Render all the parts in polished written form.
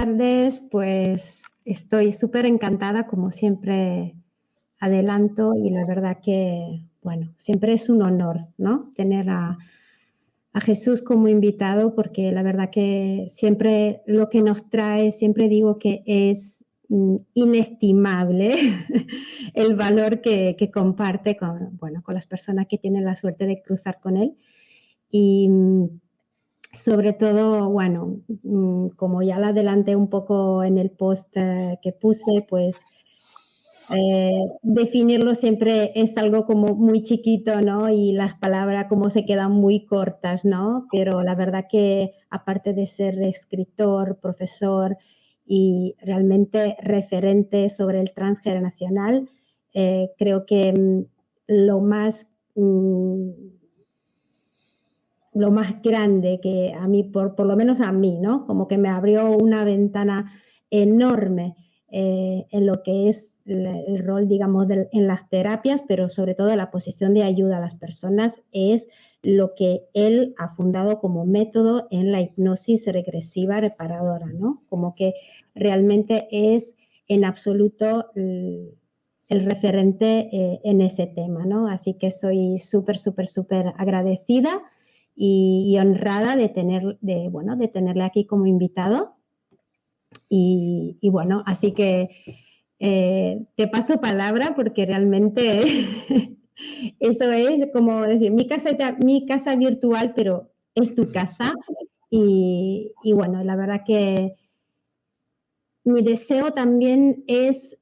tardes. Pues estoy súper encantada, como siempre adelanto, y la verdad que, bueno, siempre es un honor, ¿no? Tener a Jesús como invitado, porque la verdad que siempre lo que nos trae, siempre digo que es inestimable el valor que comparte con, bueno, con las personas que tienen la suerte de cruzar con él. Y sobre todo, bueno, como ya lo adelanté un poco en el post que puse, pues definirlo siempre es algo como muy chiquito, ¿no? Y las palabras como se quedan muy cortas, ¿no? Pero la verdad que aparte de ser escritor, profesor y realmente referente sobre el transgeneracional, creo que lo más lo más grande que a mí, por lo menos a mí, ¿no? Como que me abrió una ventana enorme en lo que es el rol, digamos, en las terapias, pero sobre todo la posición de ayuda a las personas, es lo que él ha fundado como método en la hipnosis regresiva reparadora, ¿no? Como que realmente es en absoluto el referente en ese tema, ¿no? Así que soy súper, súper, súper agradecida y honrada de tenerle aquí como invitado. Y bueno, así que te paso palabra porque realmente eso es como decir, mi casa virtual, pero es tu casa. Y bueno, la verdad que mi deseo también es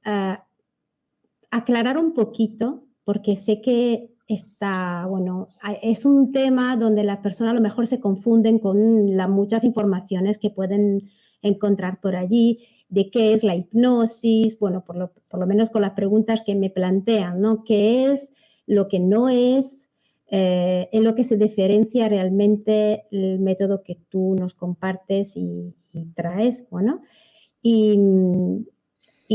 aclarar un poquito, porque sé que es un tema donde las personas a lo mejor se confunden con las muchas informaciones que pueden encontrar por allí, de qué es la hipnosis, bueno, por lo menos con las preguntas que me plantean, ¿no? ¿Qué es lo que no es? En lo que se diferencia realmente el método que tú nos compartes y traes, bueno, y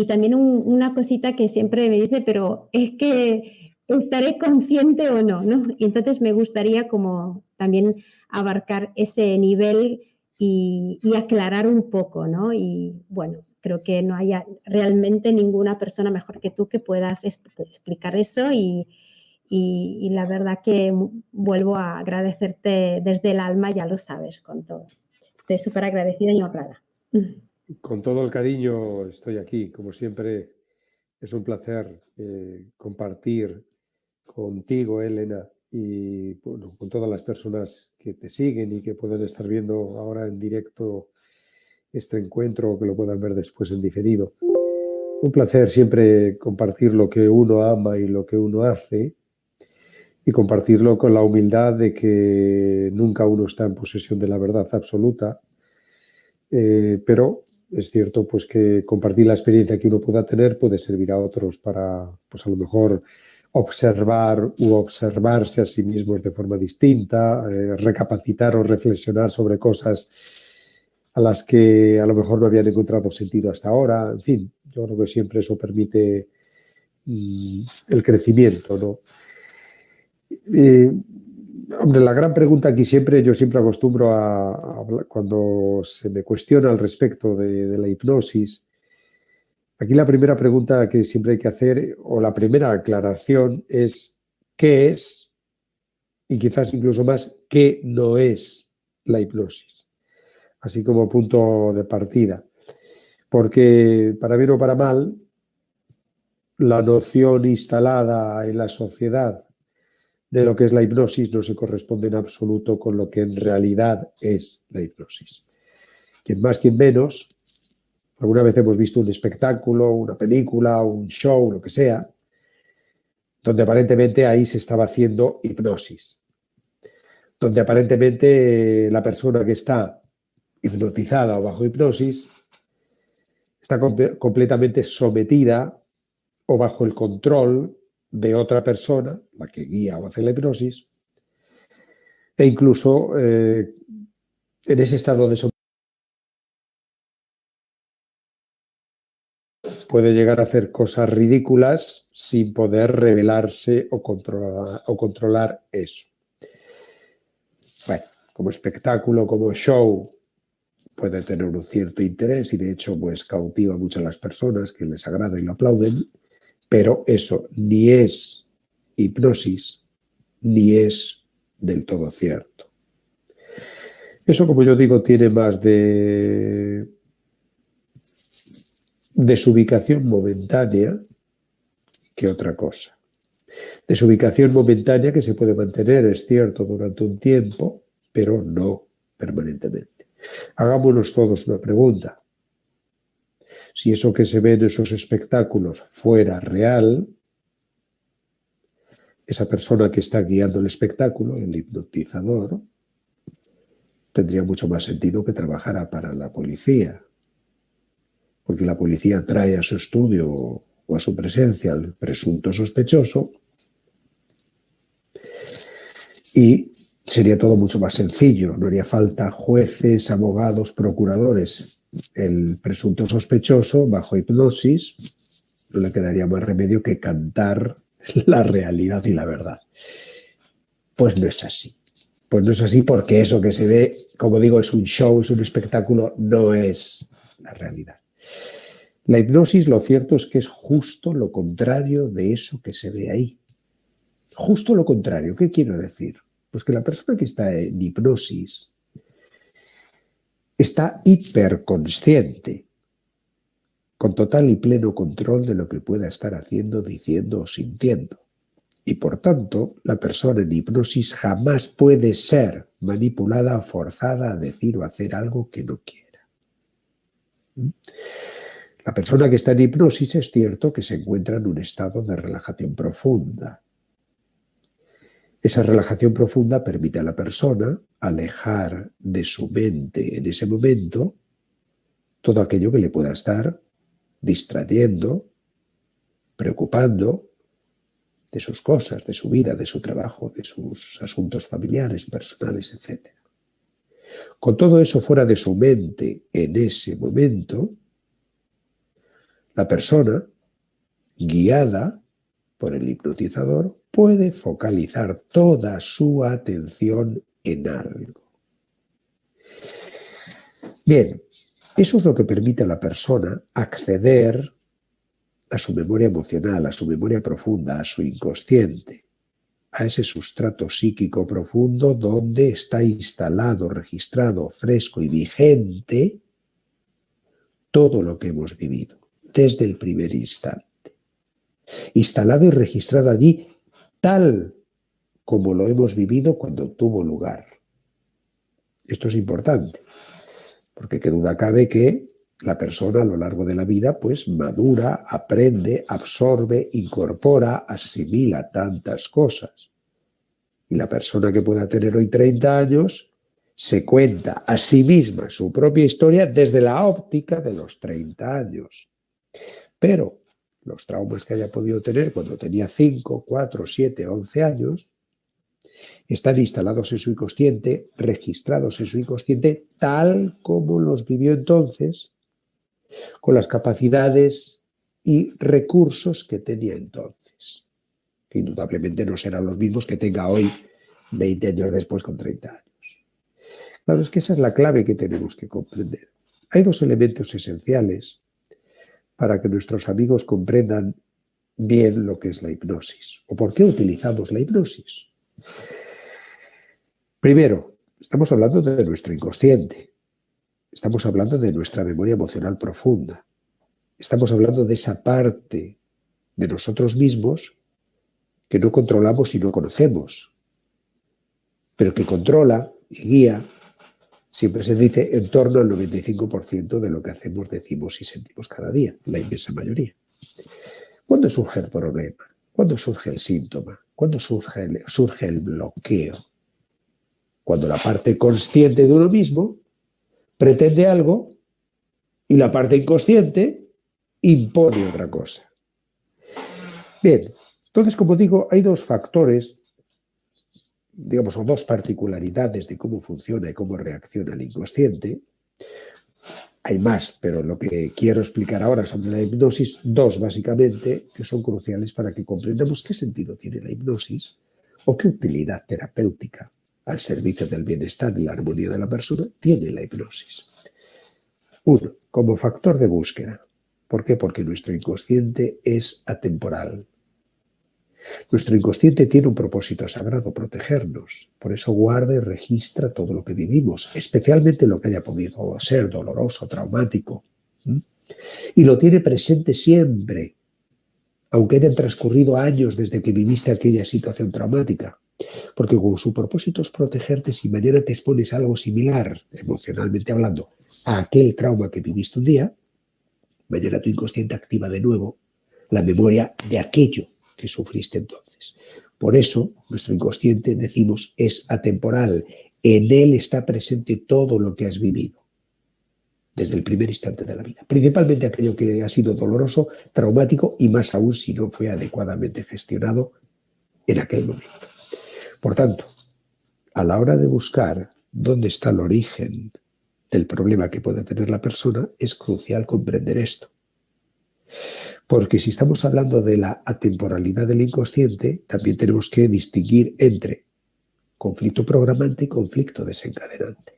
también una cosita que siempre me dice, pero es que estaré consciente o no, ¿no? Y entonces me gustaría como también abarcar ese nivel y aclarar un poco, ¿no? Y bueno, creo que no haya realmente ninguna persona mejor que tú que puedas explicar eso y la verdad que vuelvo a agradecerte desde el alma, ya lo sabes, con todo. Estoy súper agradecida y honrada. Con todo el cariño estoy aquí. Como siempre, es un placer compartir contigo, Elena, y bueno, con todas las personas que te siguen y que pueden estar viendo ahora en directo este encuentro o que lo puedan ver después en diferido. Un placer siempre compartir lo que uno ama y lo que uno hace y compartirlo con la humildad de que nunca uno está en posesión de la verdad absoluta, pero es cierto pues que compartir la experiencia que uno pueda tener puede servir a otros para, pues a lo mejor, observar u observarse a sí mismos de forma distinta, recapacitar o reflexionar sobre cosas a las que a lo mejor no habían encontrado sentido hasta ahora. En fin, yo creo que siempre eso permite el crecimiento, ¿no? Hombre, la gran pregunta aquí yo siempre acostumbro a hablar, cuando se me cuestiona al respecto de la hipnosis, aquí la primera pregunta que siempre hay que hacer, o la primera aclaración, es ¿qué es? Y quizás incluso más, ¿qué no es la hipnosis? Así como punto de partida. Porque, para bien o para mal, la noción instalada en la sociedad de lo que es la hipnosis no se corresponde en absoluto con lo que en realidad es la hipnosis. Quien más, quien menos, alguna vez hemos visto un espectáculo, una película, un show, lo que sea, donde aparentemente ahí se estaba haciendo hipnosis, donde aparentemente la persona que está hipnotizada o bajo hipnosis está completamente sometida o bajo el control de otra persona, la que guía o hace la hipnosis, e incluso en ese estado de sometimiento puede llegar a hacer cosas ridículas sin poder revelarse o controlar eso. Bueno, como espectáculo, como show, puede tener un cierto interés y de hecho pues cautiva mucho a las personas que les agrada y lo aplauden, pero eso ni es hipnosis ni es del todo cierto. Eso, como yo digo, tiene más de desubicación momentánea que otra cosa. Desubicación momentánea que se puede mantener, es cierto, durante un tiempo, pero no permanentemente. Hagámonos todos una pregunta. Si eso que se ve en esos espectáculos fuera real, esa persona que está guiando el espectáculo, el hipnotizador, tendría mucho más sentido que trabajara para la policía, porque la policía trae a su estudio o a su presencia al presunto sospechoso y sería todo mucho más sencillo, no haría falta jueces, abogados, procuradores. El presunto sospechoso, bajo hipnosis, no le quedaría más remedio que cantar la realidad y la verdad. Pues no es así. Pues no es así porque eso que se ve, como digo, es un show, es un espectáculo, no es la realidad. La hipnosis, lo cierto es que es justo lo contrario de eso que se ve ahí. Justo lo contrario. ¿Qué quiero decir? Pues que la persona que está en hipnosis está hiperconsciente, con total y pleno control de lo que pueda estar haciendo, diciendo o sintiendo. Y por tanto, la persona en hipnosis jamás puede ser manipulada o forzada a decir o hacer algo que no quiera. La persona que está en hipnosis es cierto que se encuentra en un estado de relajación profunda. Esa relajación profunda permite a la persona alejar de su mente en ese momento todo aquello que le pueda estar distrayendo, preocupando, de sus cosas, de su vida, de su trabajo, de sus asuntos familiares, personales, etc. Con todo eso fuera de su mente en ese momento, la persona, guiada por el hipnotizador, puede focalizar toda su atención en algo. Bien, eso es lo que permite a la persona acceder a su memoria emocional, a su memoria profunda, a su inconsciente, a ese sustrato psíquico profundo donde está instalado, registrado, fresco y vigente todo lo que hemos vivido desde el primer instante. Instalado y registrado allí tal como lo hemos vivido cuando tuvo lugar. Esto es importante, porque qué duda cabe que la persona a lo largo de la vida pues madura, aprende, absorbe, incorpora, asimila tantas cosas. Y la persona que pueda tener hoy 30 años se cuenta a sí misma su propia historia desde la óptica de los 30 años. Pero los traumas que haya podido tener cuando tenía 5, 4, 7, 11 años están instalados en su inconsciente, registrados en su inconsciente, tal como los vivió entonces, con las capacidades y recursos que tenía entonces, que indudablemente no serán los mismos que tenga hoy, 20 años después, con 30 años. Claro, es que esa es la clave que tenemos que comprender. Hay dos elementos esenciales para que nuestros amigos comprendan bien lo que es la hipnosis o por qué utilizamos la hipnosis. Primero, estamos hablando de nuestro inconsciente. Estamos hablando de nuestra memoria emocional profunda. Estamos hablando de esa parte de nosotros mismos que no controlamos y no conocemos, pero que controla y guía, siempre se dice, en torno al 95% de lo que hacemos, decimos y sentimos cada día, la inmensa mayoría. ¿Cuándo surge el problema? ¿Cuándo surge el síntoma? ¿Cuándo surge el bloqueo? Cuando la parte consciente de uno mismo pretende algo y la parte inconsciente impone otra cosa. Bien, entonces, como digo, hay dos factores, digamos, o dos particularidades de cómo funciona y cómo reacciona el inconsciente. Hay más, pero lo que quiero explicar ahora sobre la hipnosis, dos básicamente, que son cruciales para que comprendamos qué sentido tiene la hipnosis o qué utilidad terapéutica al servicio del bienestar y la armonía de la persona tiene la hipnosis. Uno, como factor de búsqueda. ¿Por qué? Porque nuestro inconsciente es atemporal. Nuestro inconsciente tiene un propósito sagrado, protegernos. Por eso guarda y registra todo lo que vivimos, especialmente lo que haya podido ser doloroso, traumático. Y lo tiene presente siempre, aunque hayan transcurrido años desde que viviste aquella situación traumática. Porque como su propósito es protegerte, si mañana te expones a algo similar, emocionalmente hablando, a aquel trauma que viviste un día, mañana tu inconsciente activa de nuevo la memoria de aquello que sufriste entonces. Por eso, nuestro inconsciente, decimos, es atemporal. En él está presente todo lo que has vivido, desde el primer instante de la vida. Principalmente aquello que ha sido doloroso, traumático y más aún si no fue adecuadamente gestionado en aquel momento. Por tanto, a la hora de buscar dónde está el origen del problema que puede tener la persona, es crucial comprender esto. Porque si estamos hablando de la atemporalidad del inconsciente, también tenemos que distinguir entre conflicto programante y conflicto desencadenante.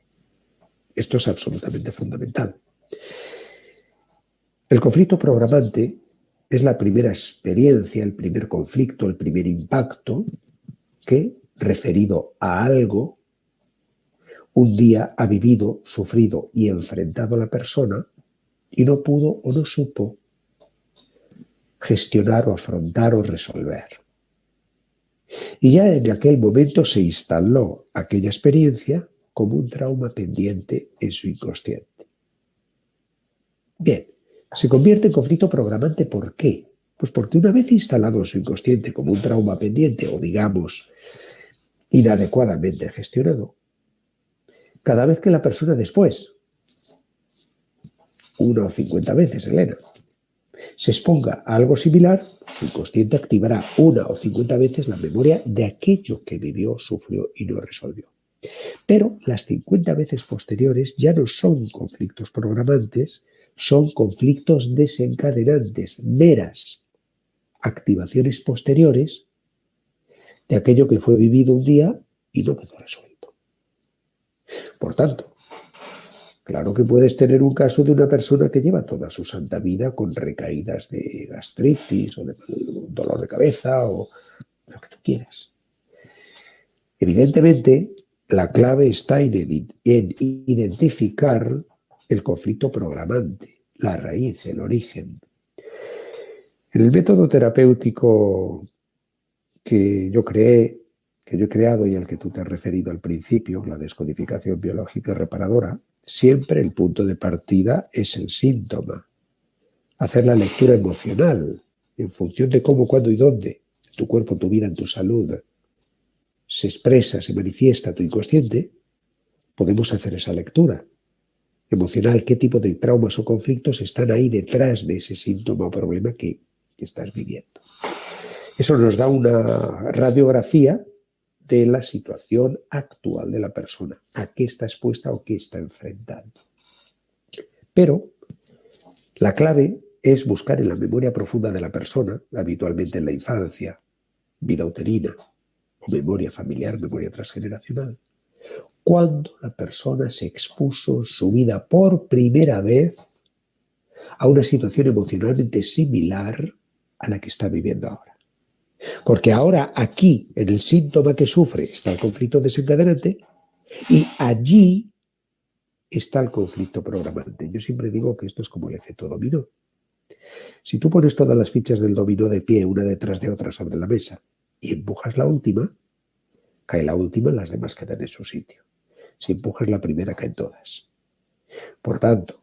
Esto es absolutamente fundamental. El conflicto programante es la primera experiencia, el primer conflicto, el primer impacto que, referido a algo, un día ha vivido, sufrido y enfrentado a la persona y no pudo o no supo gestionar o afrontar o resolver. Y ya en aquel momento se instaló aquella experiencia como un trauma pendiente en su inconsciente. Bien, se convierte en conflicto programante. ¿Por qué? Pues porque una vez instalado en su inconsciente como un trauma pendiente o, digamos, inadecuadamente gestionado, cada vez que la persona después, 1 o 50 veces, Elena, se exponga a algo similar, su inconsciente activará 1 o 50 veces la memoria de aquello que vivió, sufrió y no resolvió. Pero las 50 veces posteriores ya no son conflictos programantes, son conflictos desencadenantes, meras activaciones posteriores de aquello que fue vivido un día y no quedó resuelto. Por tanto, claro que puedes tener un caso de una persona que lleva toda su santa vida con recaídas de gastritis o de dolor de cabeza o lo que tú quieras. Evidentemente, la clave está en identificar el conflicto programante, la raíz, el origen. En el método terapéutico que yo he creado y al que tú te has referido al principio, la descodificación biológica reparadora, siempre el punto de partida es el síntoma. Hacer la lectura emocional en función de cómo, cuándo y dónde tu cuerpo, tu vida, tu salud se expresa, se manifiesta tu inconsciente, podemos hacer esa lectura emocional, qué tipo de traumas o conflictos están ahí detrás de ese síntoma o problema que estás viviendo. Eso nos da una radiografía de la situación actual de la persona, a qué está expuesta o qué está enfrentando. Pero la clave es buscar en la memoria profunda de la persona, habitualmente en la infancia, vida uterina, o memoria familiar, memoria transgeneracional, cuando la persona se expuso en su vida por primera vez a una situación emocionalmente similar a la que está viviendo ahora. Porque ahora aquí, en el síntoma que sufre, está el conflicto desencadenante y allí está el conflicto programante. Yo siempre digo que esto es como el efecto dominó. Si tú pones todas las fichas del dominó de pie, una detrás de otra sobre la mesa, y empujas la última, cae la última, las demás quedan en su sitio. Si empujas la primera, caen todas. Por tanto,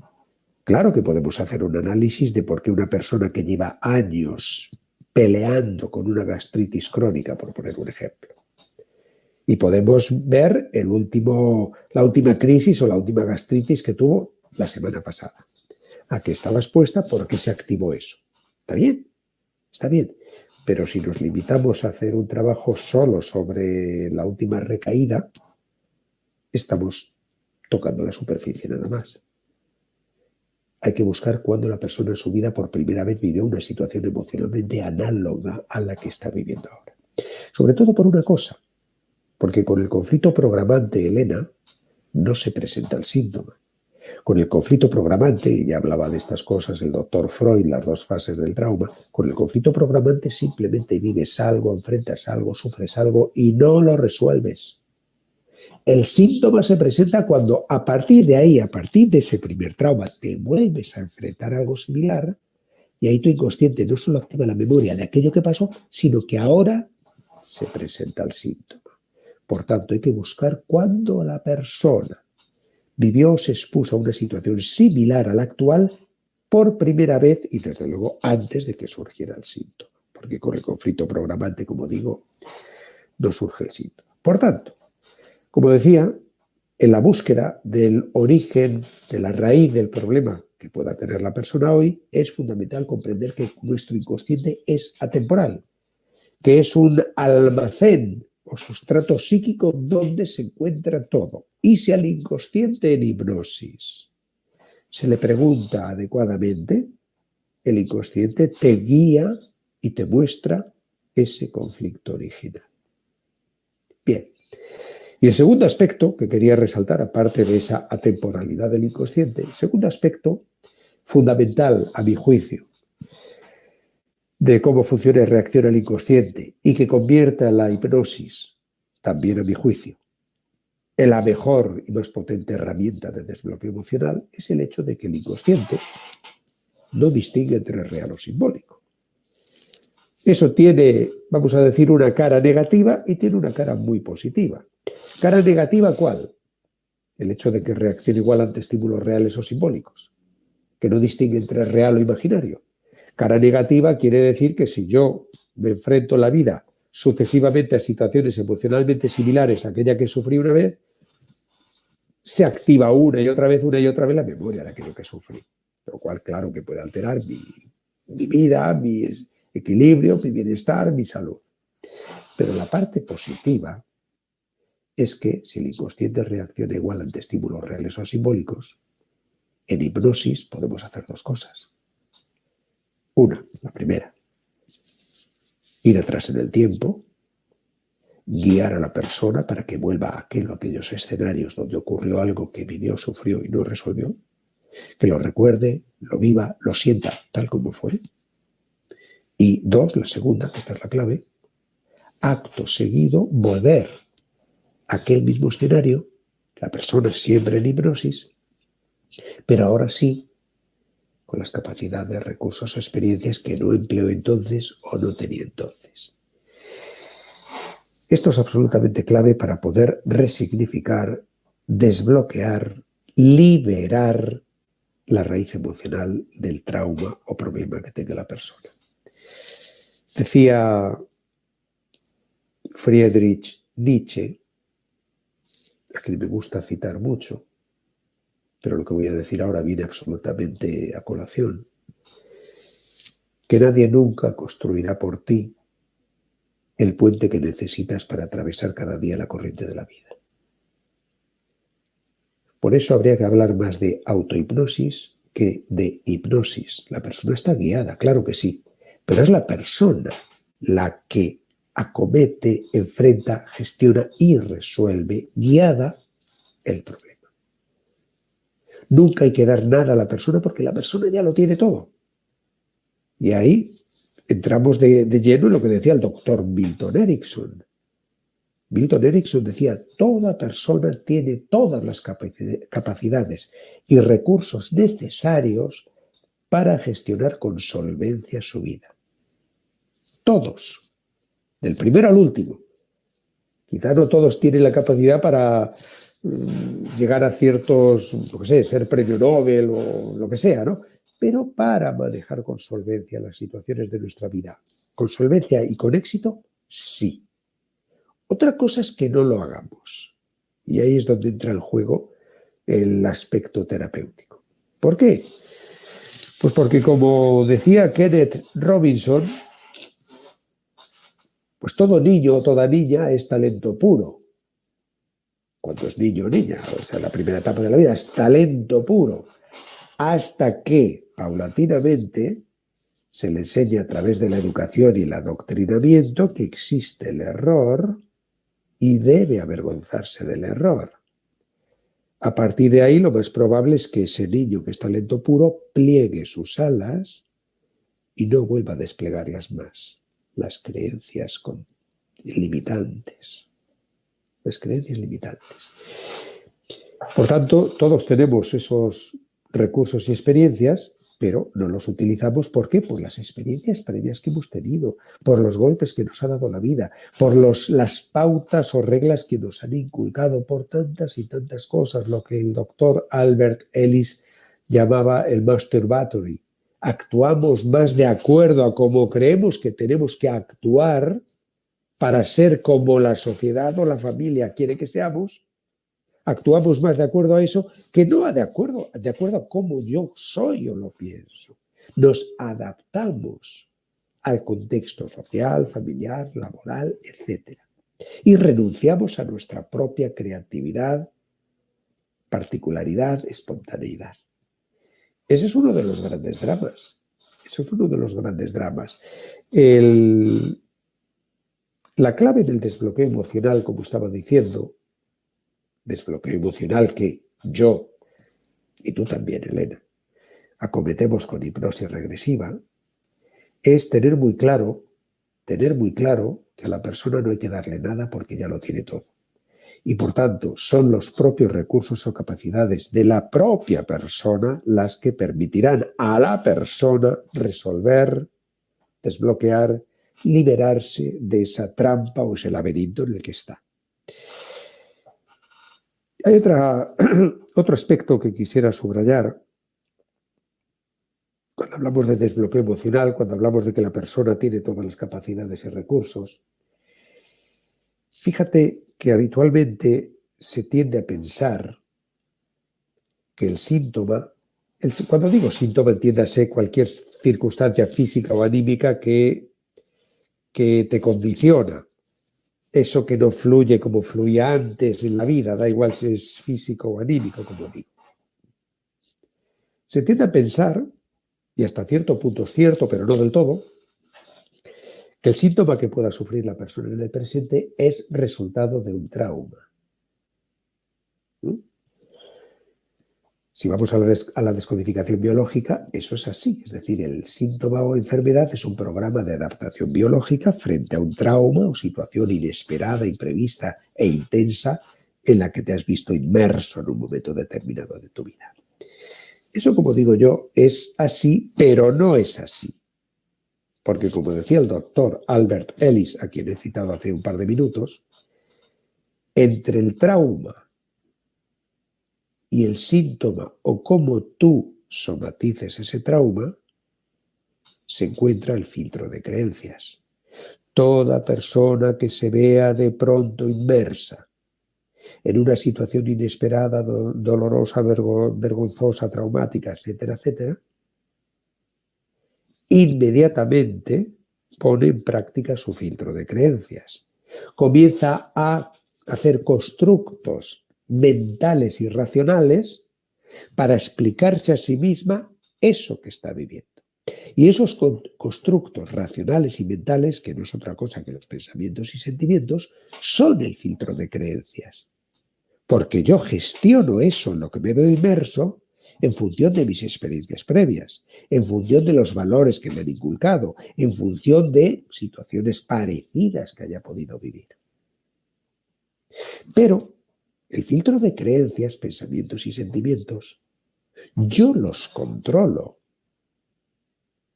claro que podemos hacer un análisis de por qué una persona que lleva años peleando con una gastritis crónica, por poner un ejemplo, y podemos ver la última crisis o la última gastritis que tuvo la semana pasada. ¿A qué estaba expuesta? ¿Por qué se activó eso? ¿Está bien? Está bien. Pero si nos limitamos a hacer un trabajo solo sobre la última recaída, estamos tocando la superficie nada más. Hay que buscar cuándo la persona en su vida por primera vez vivió una situación emocionalmente análoga a la que está viviendo ahora. Sobre todo por una cosa, porque con el conflicto programante, Elena, no se presenta el síntoma. Con el conflicto programante, y ya hablaba de estas cosas el doctor Freud, las dos fases del trauma, con el conflicto programante simplemente vives algo, enfrentas algo, sufres algo y no lo resuelves. El síntoma se presenta cuando a partir de ahí, a partir de ese primer trauma, te vuelves a enfrentar a algo similar y ahí tu inconsciente no solo activa la memoria de aquello que pasó, sino que ahora se presenta el síntoma. Por tanto, hay que buscar cuándo la persona vivió o se expuso a una situación similar a la actual por primera vez y, desde luego, antes de que surgiera el síntoma. Porque con el conflicto programante, como digo, no surge el síntoma. Por tanto, como decía, en la búsqueda del origen, de la raíz del problema que pueda tener la persona hoy, es fundamental comprender que nuestro inconsciente es atemporal, que es un almacén o sustrato psíquico donde se encuentra todo. Y si al inconsciente en hipnosis se le pregunta adecuadamente, el inconsciente te guía y te muestra ese conflicto original. Bien. Y el segundo aspecto que quería resaltar, aparte de esa atemporalidad del inconsciente, el segundo aspecto fundamental, a mi juicio, de cómo funciona y reacciona el inconsciente y que convierta la hipnosis, también a mi juicio, en la mejor y más potente herramienta de desbloqueo emocional, es el hecho de que el inconsciente no distingue entre real o simbólico. Eso tiene, vamos a decir, una cara negativa y tiene una cara muy positiva. ¿Cara negativa cuál? El hecho de que reaccione igual ante estímulos reales o simbólicos, que no distingue entre real o imaginario. Cara negativa quiere decir que si yo me enfrento en la vida sucesivamente a situaciones emocionalmente similares a aquella que sufrí una vez, se activa una y otra vez la memoria de aquello que sufrí. Lo cual, claro, que puede alterar mi vida, mi equilibrio, mi bienestar, mi salud. Pero la parte positiva es que si el inconsciente reacciona igual ante estímulos reales o simbólicos, en hipnosis podemos hacer dos cosas. Una, la primera, ir atrás en el tiempo, guiar a la persona para que vuelva a aquellos escenarios donde ocurrió algo que vivió, sufrió y no resolvió, que lo recuerde, lo viva, lo sienta tal como fue. Y dos, la segunda, que esta es la clave, acto seguido, volver a aquel mismo escenario, la persona siempre en hipnosis, pero ahora sí, con las capacidades, recursos o experiencias que no empleó entonces o no tenía entonces. Esto es absolutamente clave para poder resignificar, desbloquear, liberar la raíz emocional del trauma o problema que tenga la persona. Decía Friedrich Nietzsche, a quien me gusta citar mucho, pero lo que voy a decir ahora viene absolutamente a colación, que nadie nunca construirá por ti el puente que necesitas para atravesar cada día la corriente de la vida. Por eso habría que hablar más de autohipnosis que de hipnosis. La persona está guiada, claro que sí, pero es la persona la que acomete, enfrenta, gestiona y resuelve, guiada, el problema. Nunca hay que dar nada a la persona porque la persona ya lo tiene todo. Y ahí entramos de lleno en lo que decía el doctor Milton Erickson. Milton Erickson decía, toda persona tiene todas las capacidades y recursos necesarios para gestionar con solvencia su vida. Todos, del primero al último. Quizá no todos tienen la capacidad para llegar a ciertos, lo que sé, ser premio Nobel o lo que sea, ¿no? Pero para manejar con solvencia las situaciones de nuestra vida, con solvencia y con éxito, sí. Otra cosa es que no lo hagamos. Y ahí es donde entra en juego el aspecto terapéutico. ¿Por qué? Pues porque, como decía Kenneth Robinson, pues todo niño o toda niña es talento puro. Cuando es niño o niña, o sea, la primera etapa de la vida es talento puro. Hasta que, paulatinamente, se le enseña a través de la educación y el adoctrinamiento que existe el error y debe avergonzarse del error. A partir de ahí, lo más probable es que ese niño que es talento puro pliegue sus alas y no vuelva a desplegarlas más. Las creencias limitantes. Las creencias limitantes. Por tanto, todos tenemos esos recursos y experiencias, pero no los utilizamos. ¿Por qué? Por las experiencias previas que hemos tenido, por los golpes que nos ha dado la vida, por las pautas o reglas que nos han inculcado, por tantas y tantas cosas, lo que el doctor Albert Ellis llamaba el masturbatory. Actuamos más de acuerdo a cómo creemos que tenemos que actuar para ser como la sociedad o la familia quiere que seamos. Actuamos más de acuerdo a eso que no de acuerdo a cómo yo soy o lo pienso. Nos adaptamos al contexto social, familiar, laboral, etc. Y renunciamos a nuestra propia creatividad, particularidad, espontaneidad. Ese es uno de los grandes dramas. Ese es uno de los grandes dramas. La clave en el desbloqueo emocional, como estaba diciendo, desbloqueo emocional que yo, y tú también, Elena, acometemos con hipnosis regresiva, es tener muy claro que a la persona no hay que darle nada porque ya lo tiene todo. Y por tanto, son los propios recursos o capacidades de la propia persona las que permitirán a la persona resolver, desbloquear, liberarse de esa trampa o ese laberinto en el que está. Hay otro aspecto que quisiera subrayar. Cuando hablamos de desbloqueo emocional, cuando hablamos de que la persona tiene todas las capacidades y recursos, fíjate que habitualmente se tiende a pensar que el síntoma, cuando digo síntoma, entiéndase cualquier circunstancia física o anímica que te condiciona. Eso que no fluye como fluía antes en la vida, da igual si es físico o anímico, como digo. Se tiende a pensar, y hasta cierto punto es cierto, pero no del todo, que el síntoma que pueda sufrir la persona en el presente es resultado de un trauma. Si vamos a la descodificación biológica, eso es así. Es decir, el síntoma o enfermedad es un programa de adaptación biológica frente a un trauma o situación inesperada, imprevista e intensa en la que te has visto inmerso en un momento determinado de tu vida. Eso, como digo yo, es así, pero no es así. Porque, como decía el doctor Albert Ellis, a quien he citado hace un par de minutos, entre el trauma y el síntoma o cómo tú somatices ese trauma, se encuentra el filtro de creencias. Toda persona que se vea de pronto inmersa en una situación inesperada, dolorosa, vergonzosa, traumática, etcétera, etcétera, inmediatamente pone en práctica su filtro de creencias. Comienza a hacer constructos mentales y racionales para explicarse a sí misma eso que está viviendo. Y esos constructos racionales y mentales, que no es otra cosa que los pensamientos y sentimientos, son el filtro de creencias. Porque yo gestiono eso en lo que me veo inmerso en función de mis experiencias previas, en función de los valores que me han inculcado, en función de situaciones parecidas que haya podido vivir. Pero el filtro de creencias, pensamientos y sentimientos, yo los controlo.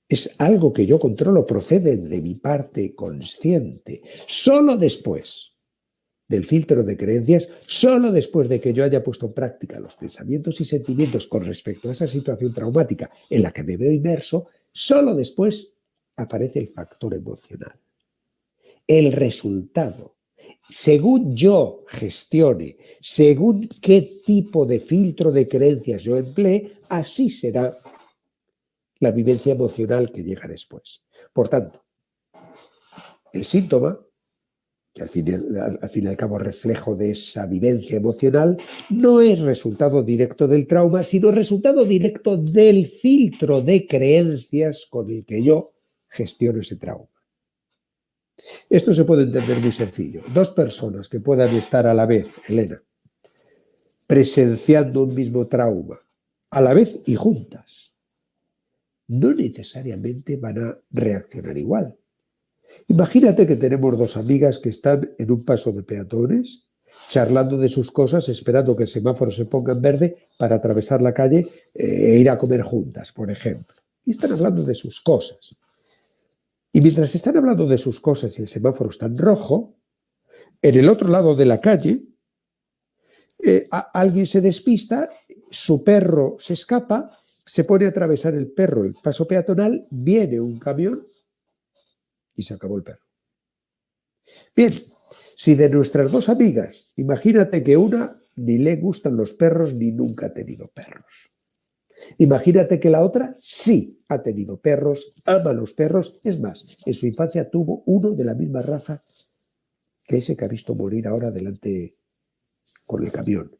Es algo que yo controlo, procede de mi parte consciente. Solo después del filtro de creencias, solo después de que yo haya puesto en práctica los pensamientos y sentimientos con respecto a esa situación traumática en la que me veo inmerso, solo después aparece el factor emocional. El resultado, según yo gestione, según qué tipo de filtro de creencias yo emplee, así será la vivencia emocional que llega después. Por tanto, el síntoma, que al fin y al cabo es reflejo de esa vivencia emocional, no es resultado directo del trauma, sino resultado directo del filtro de creencias con el que yo gestiono ese trauma. Esto se puede entender muy sencillo. Dos personas que puedan estar a la vez, Elena, presenciando un mismo trauma, a la vez y juntas, no necesariamente van a reaccionar igual. Imagínate que tenemos dos amigas que están en un paso de peatones, charlando de sus cosas, esperando que el semáforo se ponga en verde para atravesar la calle e ir a comer juntas, por ejemplo. Y están hablando de sus cosas. Y mientras están hablando de sus cosas y el semáforo está en rojo, en el otro lado de la calle, alguien se despista, su perro se escapa, se pone a atravesar el perro el paso peatonal, viene un camión y se acabó el perro. Bien, si de nuestras dos amigas, imagínate que una ni le gustan los perros ni nunca ha tenido perros. Imagínate que la otra sí ha tenido perros, ama los perros, es más, en su infancia tuvo uno de la misma raza que ese que ha visto morir ahora delante con el camión.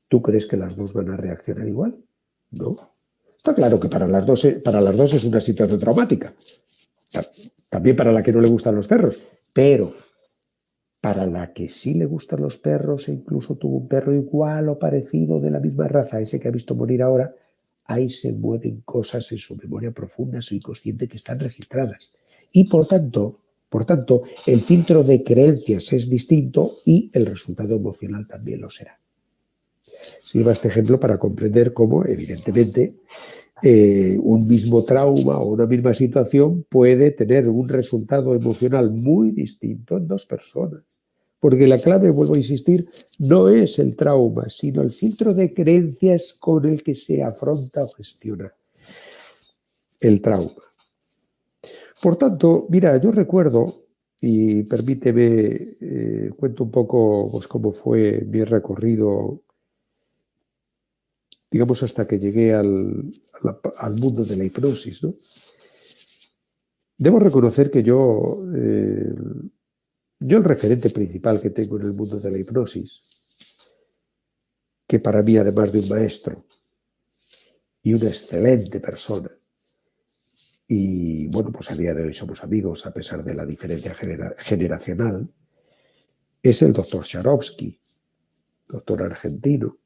¿Tú crees que las dos van a reaccionar igual? No. Está claro que para las dos es una situación traumática. También para la que no le gustan los perros. Pero para la que sí le gustan los perros e incluso tuvo un perro igual o parecido de la misma raza, ese que ha visto morir ahora, ahí se mueven cosas en su memoria profunda, su inconsciente, que están registradas. Y por tanto, el filtro de creencias es distinto y el resultado emocional también lo será. Sirva este ejemplo para comprender cómo, evidentemente, un mismo trauma o una misma situación puede tener un resultado emocional muy distinto en dos personas. Porque la clave, vuelvo a insistir, no es el trauma, sino el filtro de creencias con el que se afronta o gestiona el trauma. Por tanto, mira, yo recuerdo, y permíteme, cuento un poco pues, cómo fue mi recorrido, digamos, hasta que llegué al mundo de la hipnosis, ¿no? Debo reconocer que yo el referente principal que tengo en el mundo de la hipnosis, que para mí, además de un maestro y una excelente persona, y bueno, pues a día de hoy somos amigos a pesar de la diferencia generacional, es el doctor Sharovsky, doctor argentino.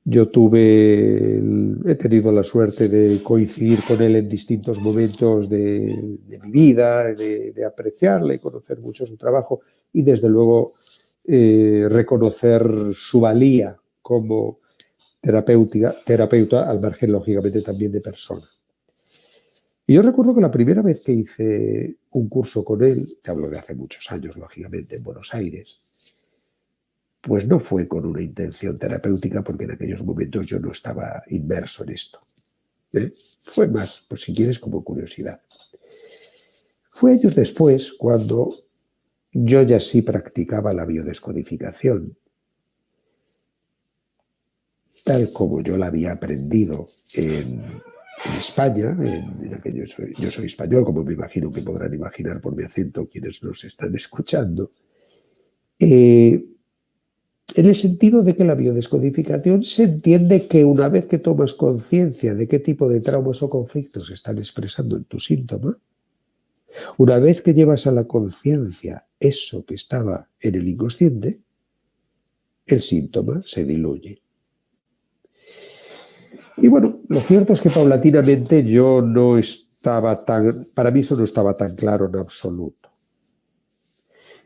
Yo he tenido la suerte de coincidir con él en distintos momentos de mi vida, de apreciarle y conocer mucho su trabajo y desde luego reconocer su valía como terapeuta al margen, lógicamente, también de persona. Y yo recuerdo que la primera vez que hice un curso con él, te hablo de hace muchos años, lógicamente, en Buenos Aires, pues no fue con una intención terapéutica porque en aquellos momentos yo no estaba inmerso en esto. Fue más, pues si quieres, como curiosidad. Fue años después cuando yo ya sí practicaba la biodescodificación, tal como yo la había aprendido en España, yo soy español, como me imagino que podrán imaginar por mi acento quienes nos están escuchando, en el sentido de que la biodescodificación se entiende que una vez que tomas conciencia de qué tipo de traumas o conflictos se están expresando en tu síntoma, una vez que llevas a la conciencia eso que estaba en el inconsciente, el síntoma se diluye. Y bueno, lo cierto es que paulatinamente para mí eso no estaba tan claro en absoluto.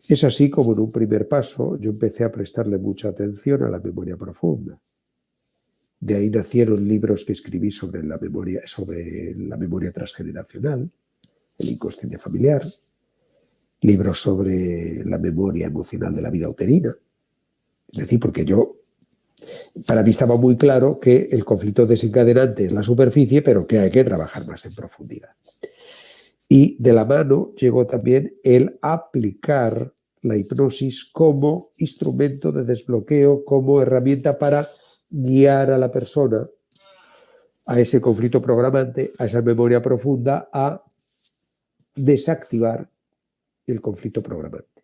Es así como en un primer paso yo empecé a prestarle mucha atención a la memoria profunda. De ahí nacieron libros que escribí sobre la memoria transgeneracional, el inconsciente familiar, libros sobre la memoria emocional de la vida uterina. Es decir, porque para mí estaba muy claro que el conflicto desencadenante es la superficie, pero que hay que trabajar más en profundidad. Y de la mano llegó también el aplicar la hipnosis como instrumento de desbloqueo, como herramienta para guiar a la persona a ese conflicto programante, a esa memoria profunda, a desactivar el conflicto programante,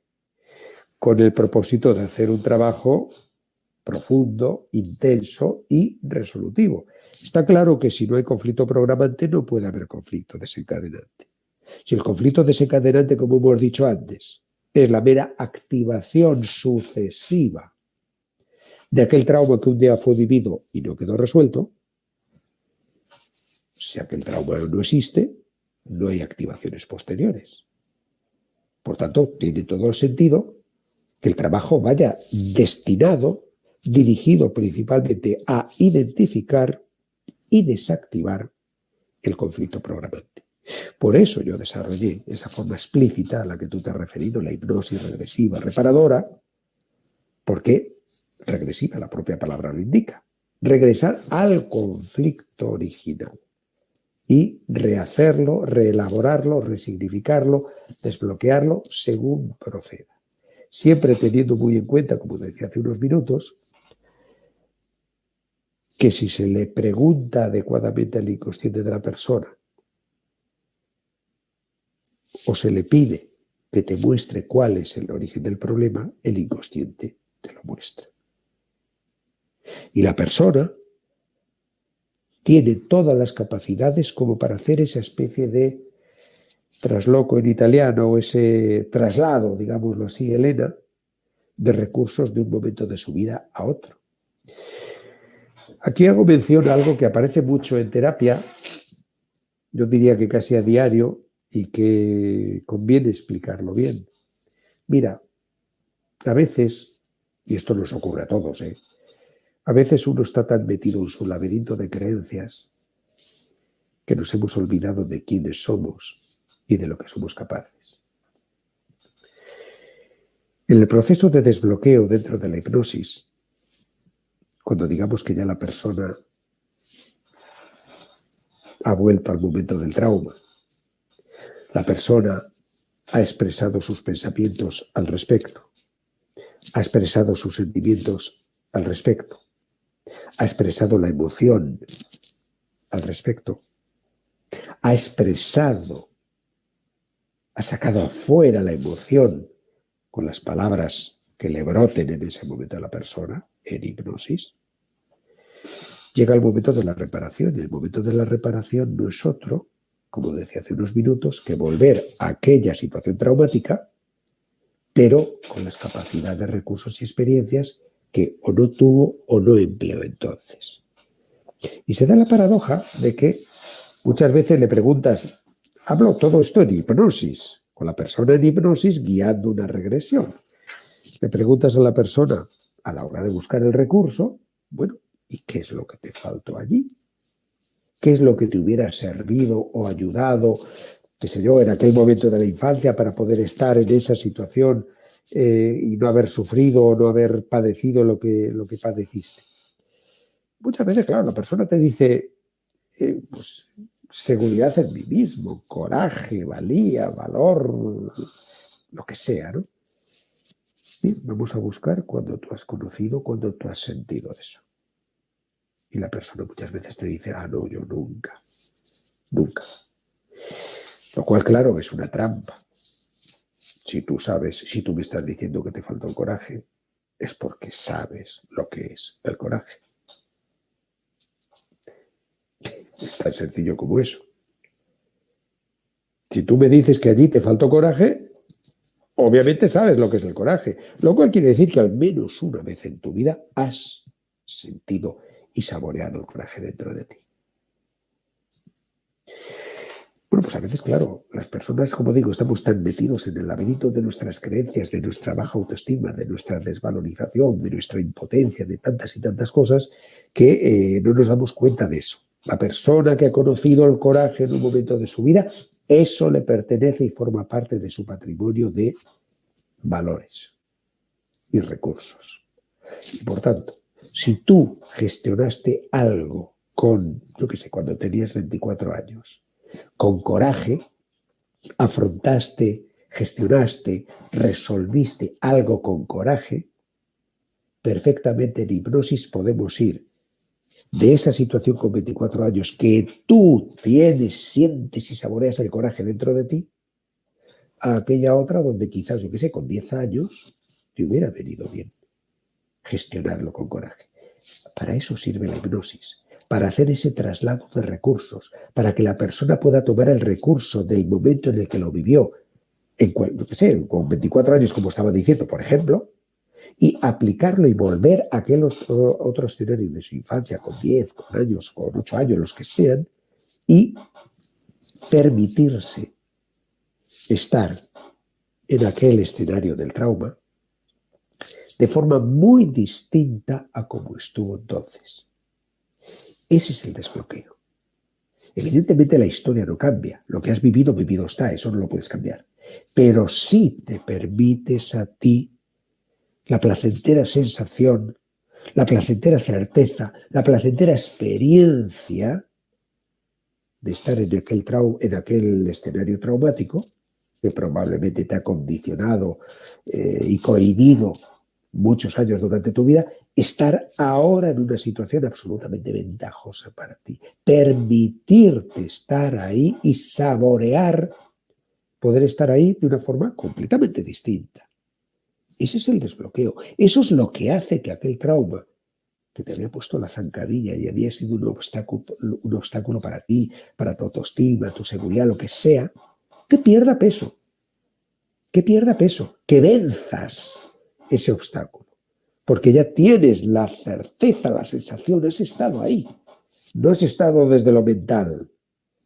con el propósito de hacer un trabajo profundo, intenso y resolutivo. Está claro que si no hay conflicto programante no puede haber conflicto desencadenante. Si el conflicto desencadenante, como hemos dicho antes, es la mera activación sucesiva de aquel trauma que un día fue vivido y no quedó resuelto. Si aquel trauma no existe, no hay activaciones posteriores. Por tanto, tiene todo el sentido que el trabajo vaya destinado, dirigido principalmente a identificar y desactivar el conflicto programante. Por eso yo desarrollé esa forma explícita a la que tú te has referido, la hipnosis regresiva reparadora, porque regresiva, la propia palabra lo indica. Regresar al conflicto original y rehacerlo, reelaborarlo, resignificarlo, desbloquearlo según proceda. Siempre teniendo muy en cuenta, como decía hace unos minutos, que si se le pregunta adecuadamente al inconsciente de la persona o se le pide que te muestre cuál es el origen del problema, el inconsciente te lo muestra. Y la persona tiene todas las capacidades como para hacer esa especie de trasloco en italiano, o ese traslado, digámoslo así, Elena, de recursos de un momento de su vida a otro. Aquí hago mención a algo que aparece mucho en terapia, yo diría que casi a diario, y que conviene explicarlo bien. Mira, a veces, y esto nos ocurre a todos, a veces uno está tan metido en su laberinto de creencias que nos hemos olvidado de quiénes somos y de lo que somos capaces. En el proceso de desbloqueo dentro de la hipnosis, cuando digamos que ya la persona ha vuelto al momento del trauma, la persona ha expresado sus pensamientos al respecto, ha expresado sus sentimientos al respecto, ha expresado la emoción al respecto, ha expresado, ha sacado afuera la emoción con las palabras que le broten en ese momento a la persona, en hipnosis. Llega el momento de la reparación, y el momento de la reparación no es otro, como decía hace unos minutos, que volver a aquella situación traumática, pero con las capacidades, recursos y experiencias que o no tuvo o no empleó entonces. Y se da la paradoja de que muchas veces le preguntas, hablo todo esto en hipnosis, con la persona en hipnosis guiando una regresión. Le preguntas a la persona a la hora de buscar el recurso, bueno, ¿y qué es lo que te faltó allí? ¿Qué es lo que te hubiera servido o ayudado, qué sé yo, en aquel momento de la infancia para poder estar en esa situación y no haber sufrido o no haber padecido lo que padeciste? Muchas veces, claro, la persona te dice, pues, seguridad en mí mismo, coraje, valía, valor, lo que sea, ¿no? Y vamos a buscar cuando tú has conocido, cuando tú has sentido eso. Y la persona muchas veces te dice, no, yo nunca, nunca. Lo cual, claro, es una trampa. Si tú sabes, si tú me estás diciendo que te falta el coraje, es porque sabes lo que es el coraje. Es tan sencillo como eso. Si tú me dices que allí te faltó coraje, obviamente sabes lo que es el coraje. Lo cual quiere decir que al menos una vez en tu vida has sentido y saboreado el coraje dentro de ti. Bueno, pues a veces, claro, las personas, como digo, estamos tan metidos en el laberinto de nuestras creencias, de nuestra baja autoestima, de nuestra desvalorización, de nuestra impotencia, de tantas y tantas cosas, que no nos damos cuenta de eso. La persona que ha conocido el coraje en un momento de su vida, eso le pertenece y forma parte de su patrimonio de valores y recursos. Y por tanto, si tú gestionaste algo con, yo qué sé, cuando tenías 24 años, con coraje, afrontaste, gestionaste, resolviste algo con coraje, perfectamente en hipnosis podemos ir de esa situación con 24 años que tú tienes, sientes y saboreas el coraje dentro de ti, a aquella otra donde quizás, yo qué sé, con 10 años te hubiera venido bien gestionarlo con coraje. Para eso sirve la hipnosis, para hacer ese traslado de recursos, para que la persona pueda tomar el recurso del momento en el que lo vivió, yo qué sé, con 24 años, como estaba diciendo, por ejemplo, y aplicarlo y volver a aquel otro escenario de su infancia con 10, con años, con 8 años, los que sean, y permitirse estar en aquel escenario del trauma de forma muy distinta a como estuvo entonces. Ese es el desbloqueo. Evidentemente la historia no cambia. Lo que has vivido, vivido está. Eso no lo puedes cambiar. Pero sí te permites a ti la placentera sensación, la placentera certeza, la placentera experiencia de estar en aquel escenario traumático que probablemente te ha condicionado y cohibido muchos años durante tu vida, estar ahora en una situación absolutamente ventajosa para ti. Permitirte estar ahí y saborear, poder estar ahí de una forma completamente distinta. Ese es el desbloqueo. Eso es lo que hace que aquel trauma que te había puesto la zancadilla y había sido un obstáculo para ti, para tu autoestima, tu seguridad, lo que sea, que pierda peso. Que pierda peso. Que venzas ese obstáculo. Porque ya tienes la certeza, la sensación, has estado ahí. No has estado desde lo mental,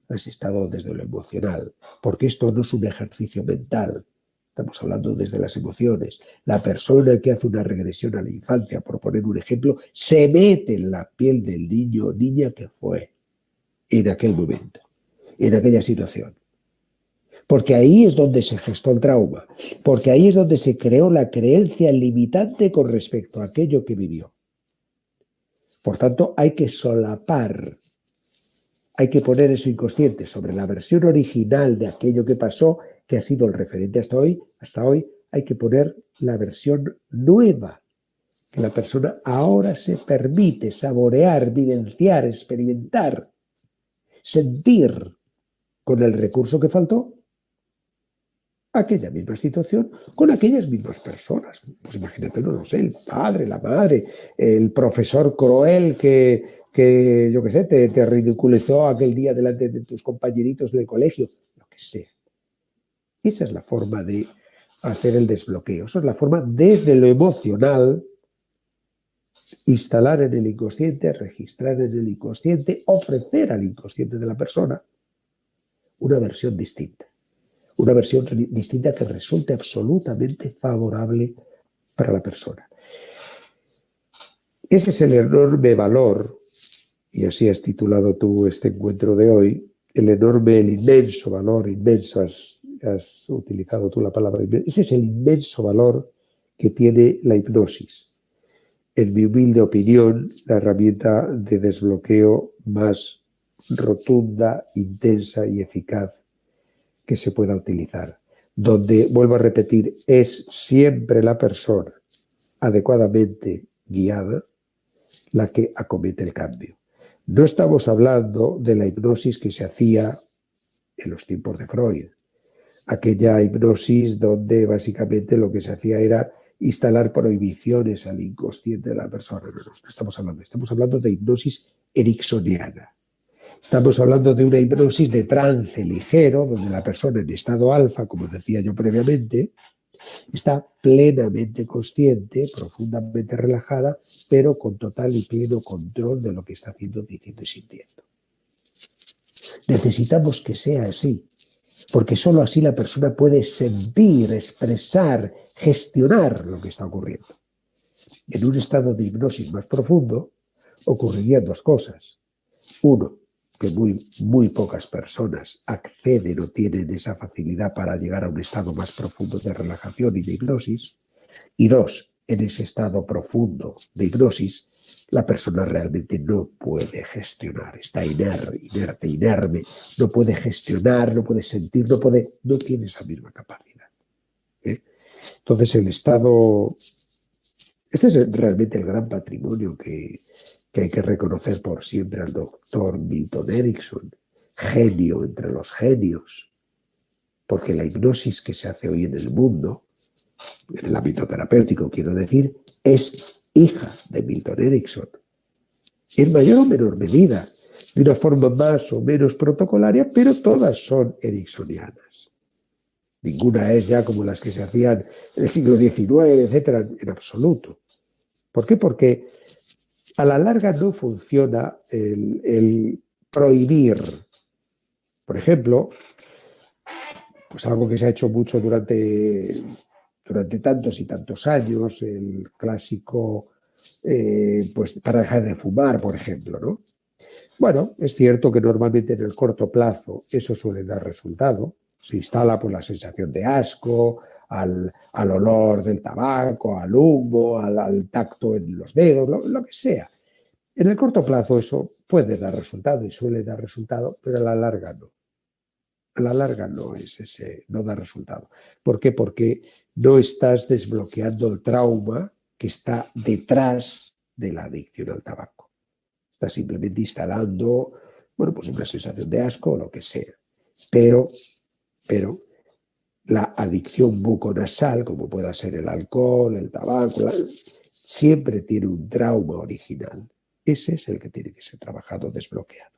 has estado desde lo emocional. Porque esto no es un ejercicio mental. Estamos hablando desde las emociones. La persona que hace una regresión a la infancia, por poner un ejemplo, se mete en la piel del niño o niña que fue en aquel momento, en aquella situación. Porque ahí es donde se gestó el trauma, porque ahí es donde se creó la creencia limitante con respecto a aquello que vivió. Por tanto, hay que solapar, hay que poner eso inconsciente sobre la versión original de aquello que pasó, que ha sido el referente hasta hoy, hay que poner la versión nueva, que la persona ahora se permite saborear, vivenciar, experimentar, sentir con el recurso que faltó, aquella misma situación con aquellas mismas personas. Pues imagínate, no lo sé, el padre, la madre, el profesor cruel que yo qué sé, te ridiculizó aquel día delante de tus compañeritos del colegio, lo que sea. Esa es la forma de hacer el desbloqueo. Esa es la forma desde lo emocional, instalar en el inconsciente, registrar en el inconsciente, ofrecer al inconsciente de la persona una versión distinta. Una versión distinta que resulte absolutamente favorable para la persona. Ese es el enorme valor, y así has titulado tú este encuentro de hoy, el inmenso valor, inmenso, has utilizado tú la palabra inmenso, ese es el inmenso valor que tiene la hipnosis. En mi humilde opinión, la herramienta de desbloqueo más rotunda, intensa y eficaz que se pueda utilizar, donde, vuelvo a repetir, es siempre la persona adecuadamente guiada la que acomete el cambio. No estamos hablando de la hipnosis que se hacía en los tiempos de Freud, aquella hipnosis donde básicamente lo que se hacía era instalar prohibiciones al inconsciente de la persona. No estamos hablando de hipnosis ericksoniana. Estamos hablando de una hipnosis de trance ligero, donde la persona en estado alfa, como decía yo previamente, está plenamente consciente, profundamente relajada, pero con total y pleno control de lo que está haciendo, diciendo y sintiendo. Necesitamos que sea así, porque solo así la persona puede sentir, expresar, gestionar lo que está ocurriendo. En un estado de hipnosis más profundo ocurrirían dos cosas. Uno, que muy pocas personas acceden o tienen esa facilidad para llegar a un estado más profundo de relajación y de hipnosis. Y dos, en ese estado profundo de hipnosis, la persona realmente no puede gestionar, está inerte, inerme, no puede gestionar, no puede sentir, no tiene esa misma capacidad. Entonces este es realmente el gran patrimonio que hay que reconocer por siempre al doctor Milton Erickson, genio entre los genios, porque la hipnosis que se hace hoy en el mundo, en el ámbito terapéutico quiero decir, es hija de Milton Erickson, en mayor o menor medida, de una forma más o menos protocolaria, pero todas son ericksonianas. Ninguna es ya como las que se hacían en el siglo XIX, etcétera, en absoluto. ¿Por qué? Porque a la larga no funciona el prohibir. Por ejemplo, pues algo que se ha hecho mucho durante tantos y tantos años, el clásico, pues para dejar de fumar, por ejemplo, ¿no? Bueno, es cierto que normalmente en el corto plazo eso suele dar resultado. Se instala por la sensación de asco, al olor del tabaco, al humo, al tacto en los dedos, lo que sea. En el corto plazo eso puede dar resultado y suele dar resultado, pero a la larga no. A la larga no no da resultado. ¿Por qué? Porque no estás desbloqueando el trauma que está detrás de la adicción al tabaco. Estás simplemente instalando, bueno, pues una sensación de asco o lo que sea. Pero la adicción buconasal, como pueda ser el alcohol, el tabaco, siempre tiene un trauma original. Ese es el que tiene que ser trabajado, desbloqueado.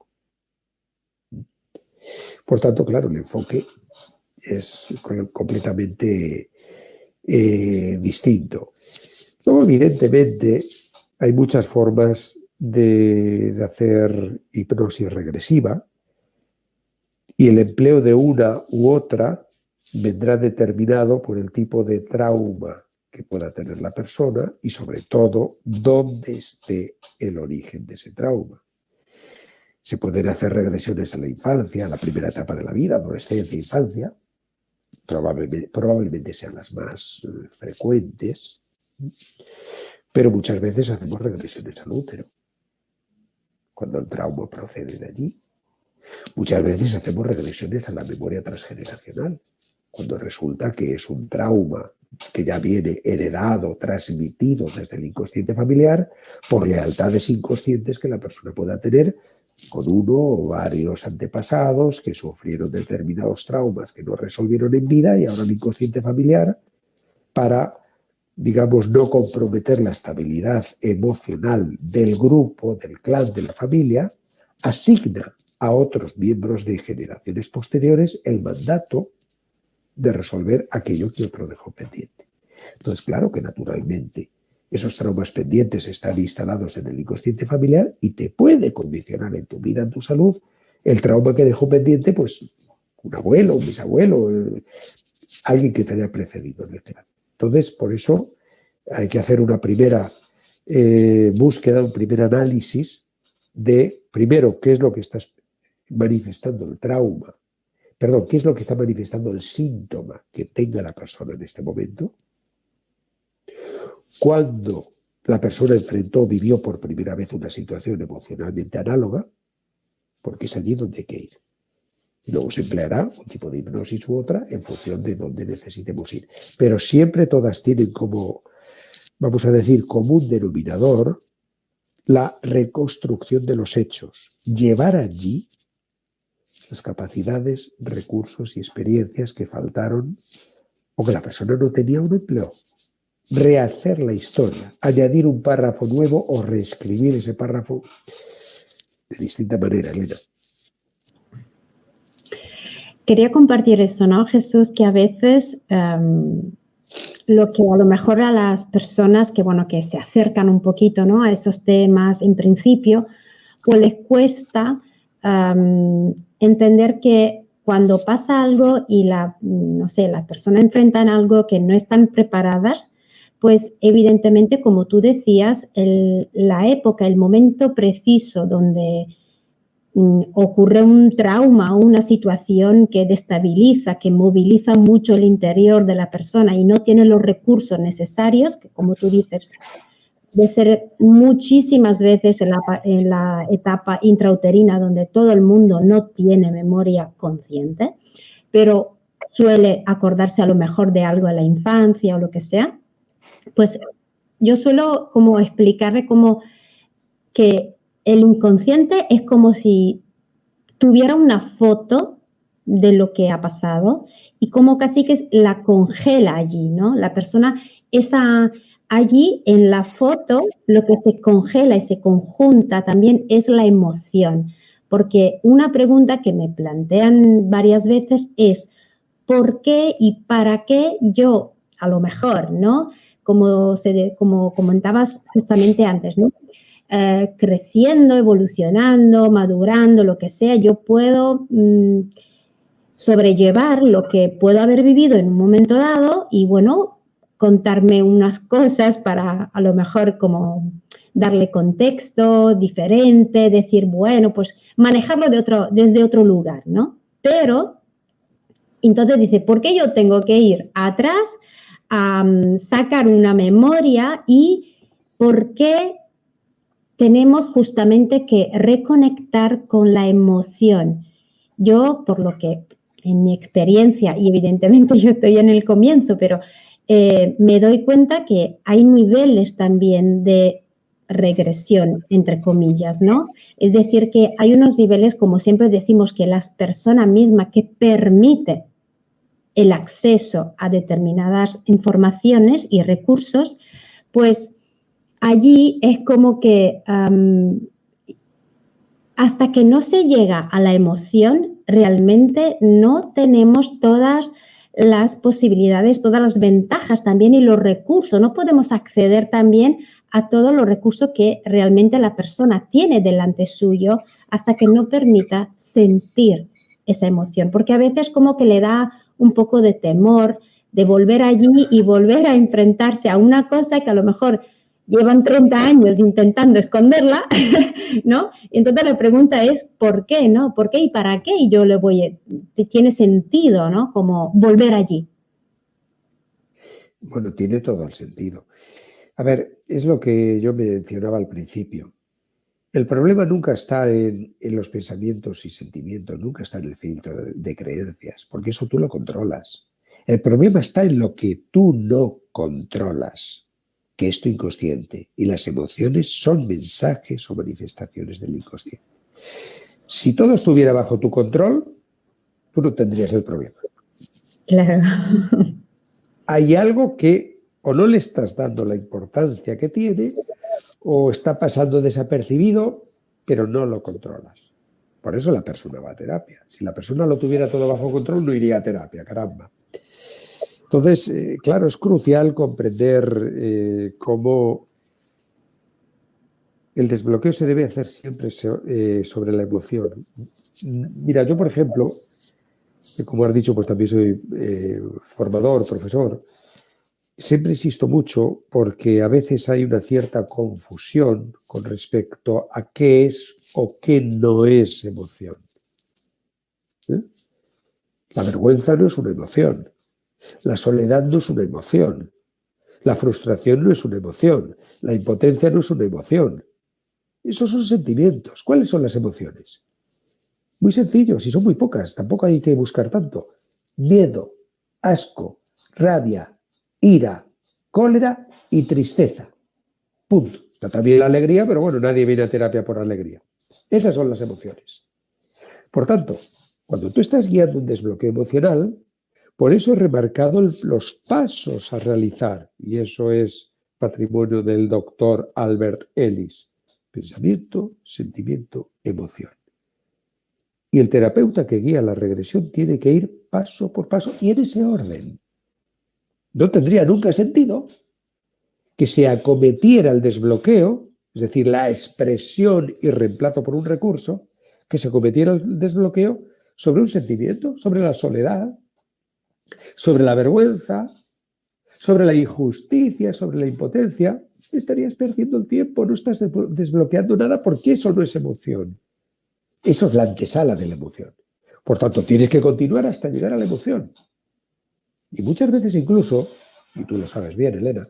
Por tanto, claro, el enfoque es completamente distinto. Luego, evidentemente, hay muchas formas de hacer hipnosis regresiva y el empleo de una u otra vendrá determinado por el tipo de trauma que pueda tener la persona y, sobre todo, dónde esté el origen de ese trauma. Se pueden hacer regresiones a la infancia, a la primera etapa de la vida, adolescencia, infancia. Probablemente sean las más frecuentes, pero muchas veces hacemos regresiones al útero, cuando el trauma procede de allí. Muchas veces hacemos regresiones a la memoria transgeneracional, cuando resulta que es un trauma que ya viene heredado, transmitido desde el inconsciente familiar por lealtades inconscientes que la persona pueda tener con uno o varios antepasados que sufrieron determinados traumas que no resolvieron en vida y ahora el inconsciente familiar, para, digamos, no comprometer la estabilidad emocional del grupo, del clan, de la familia, asigna a otros miembros de generaciones posteriores el mandato de resolver aquello que otro dejó pendiente. Entonces, claro que naturalmente esos traumas pendientes están instalados en el inconsciente familiar y te puede condicionar en tu vida, en tu salud, el trauma que dejó pendiente, pues, un abuelo, un bisabuelo, alguien que te haya precedido, etc. Entonces, por eso hay que hacer una primera búsqueda, un primer análisis de, primero, qué es lo que está manifestando el trauma, perdón, qué es lo que está manifestando el síntoma que tenga la persona en este momento. Cuando la persona enfrentó o vivió por primera vez una situación emocionalmente análoga, porque es allí donde hay que ir. Y luego se empleará un tipo de hipnosis u otra en función de dónde necesitemos ir. Pero siempre todas tienen como, vamos a decir, común denominador la reconstrucción de los hechos. Llevar allí las capacidades, recursos y experiencias que faltaron o que la persona no tenía o no empleó. Rehacer la historia, añadir un párrafo nuevo o reescribir ese párrafo de distinta manera, Elena. Quería compartir eso, ¿no, Jesús? Que a veces lo que a lo mejor a las personas que, bueno, que se acercan un poquito, ¿no?, a esos temas en principio, pues les cuesta entender que cuando pasa algo y las personas enfrentan algo que no están preparadas, pues evidentemente, como tú decías, la época, el momento preciso donde ocurre un trauma o una situación que destabiliza, que moviliza mucho el interior de la persona y no tiene los recursos necesarios, que como tú dices, de ser muchísimas veces en la etapa intrauterina donde todo el mundo no tiene memoria consciente, pero suele acordarse a lo mejor de algo en la infancia o lo que sea, pues yo suelo como explicarle como que el inconsciente es como si tuviera una foto de lo que ha pasado y como casi que la congela allí, ¿no? La persona, allí en la foto, lo que se congela y se conjunta también es la emoción. Porque una pregunta que me plantean varias veces es, por qué y para qué yo, a lo mejor, ¿no? Como comentabas justamente antes, ¿no? Creciendo, evolucionando, madurando, lo que sea, yo puedo sobrellevar lo que puedo haber vivido en un momento dado y, bueno, contarme unas cosas para a lo mejor como darle contexto diferente, decir, bueno, pues manejarlo desde otro lugar, ¿no? Pero entonces dice, ¿por qué yo tengo que ir atrás a sacar una memoria y por qué tenemos justamente que reconectar con la emoción? Yo, por lo que en mi experiencia, y evidentemente yo estoy en el comienzo, pero me doy cuenta que hay niveles también de regresión, entre comillas, ¿no? Es decir, que hay unos niveles, como siempre decimos, que las personas mismas que permite el acceso a determinadas informaciones y recursos, pues allí es como que hasta que no se llega a la emoción, realmente no tenemos todas las posibilidades, todas las ventajas también y los recursos. No podemos acceder también a todos los recursos que realmente la persona tiene delante suyo hasta que no permita sentir esa emoción, porque a veces como que le da un poco de temor de volver allí y volver a enfrentarse a una cosa que a lo mejor llevan 30 años intentando esconderla, ¿no? Y entonces la pregunta es, ¿por qué, no? ¿Por qué y para qué? Y yo tiene sentido, ¿no? Como volver allí. Bueno, tiene todo el sentido. A ver, es lo que yo mencionaba al principio. El problema nunca está en los pensamientos y sentimientos, nunca está en el filtro de creencias, porque eso tú lo controlas. El problema está en lo que tú no controlas, que es tu inconsciente, y las emociones son mensajes o manifestaciones del inconsciente. Si todo estuviera bajo tu control, tú no tendrías el problema. Claro. Hay algo que o no le estás dando la importancia que tiene, o está pasando desapercibido, pero no lo controlas. Por eso la persona va a terapia. Si la persona lo tuviera todo bajo control, no iría a terapia, caramba. Entonces, claro, es crucial comprender cómo el desbloqueo se debe hacer siempre sobre la emoción. Mira, yo, por ejemplo, como has dicho, pues también soy formador, profesor. Siempre insisto mucho porque a veces hay una cierta confusión con respecto a qué es o qué no es emoción. La vergüenza no es una emoción. La soledad no es una emoción. La frustración no es una emoción. La impotencia no es una emoción. Esos son sentimientos. ¿Cuáles son las emociones? Muy sencillos y son muy pocas. Tampoco hay que buscar tanto. Miedo, asco, rabia, ira, cólera y tristeza. Punto. Está también la alegría, pero bueno, nadie viene a terapia por alegría. Esas son las emociones. Por tanto, cuando tú estás guiando un desbloqueo emocional, por eso he remarcado los pasos a realizar, y eso es patrimonio del doctor Albert Ellis. Pensamiento, sentimiento, emoción. Y el terapeuta que guía la regresión tiene que ir paso por paso y en ese orden. No tendría nunca sentido que se acometiera el desbloqueo, es decir, la expresión y reemplazo por un recurso, que se acometiera el desbloqueo sobre un sentimiento, sobre la soledad, sobre la vergüenza, sobre la injusticia, sobre la impotencia. Estarías perdiendo el tiempo, no estás desbloqueando nada porque eso no es emoción. Eso es la antesala de la emoción. Por tanto, tienes que continuar hasta llegar a la emoción. Y muchas veces incluso, y tú lo sabes bien, Elena,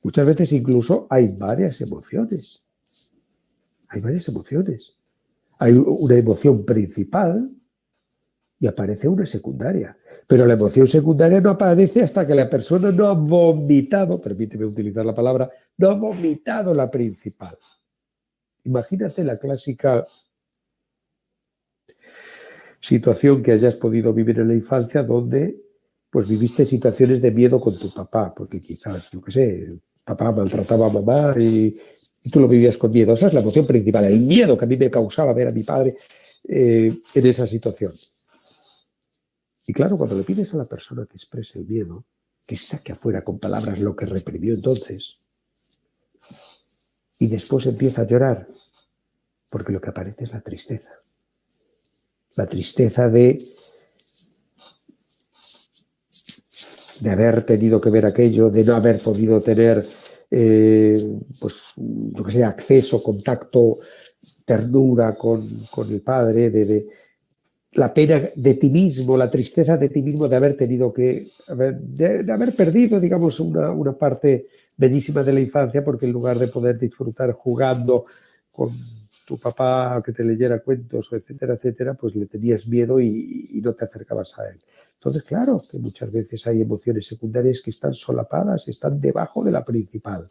muchas veces incluso hay varias emociones. Hay varias emociones. Hay una emoción principal y aparece una secundaria. Pero la emoción secundaria no aparece hasta que la persona no ha vomitado, permíteme utilizar la palabra, no ha vomitado la principal. Imagínate la clásica situación que hayas podido vivir en la infancia donde pues viviste situaciones de miedo con tu papá, porque quizás, yo qué sé, papá maltrataba a mamá y tú lo vivías con miedo. Esa es la emoción principal, el miedo que a mí me causaba ver a mi padre en esa situación. Y claro, cuando le pides a la persona que exprese el miedo, que saque afuera con palabras lo que reprimió entonces, y después empieza a llorar, porque lo que aparece es la tristeza. La tristeza de haber tenido que ver aquello, de no haber podido tener, pues, yo que sé, acceso, contacto, ternura con el padre, de la pena de ti mismo, la tristeza de ti mismo de haber tenido que, de haber perdido, digamos, una parte bellísima de la infancia, porque en lugar de poder disfrutar jugando con tu papá que te leyera cuentos, etcétera, etcétera, pues le tenías miedo y no te acercabas a él. Entonces, claro, que muchas veces hay emociones secundarias que están solapadas, están debajo de la principal.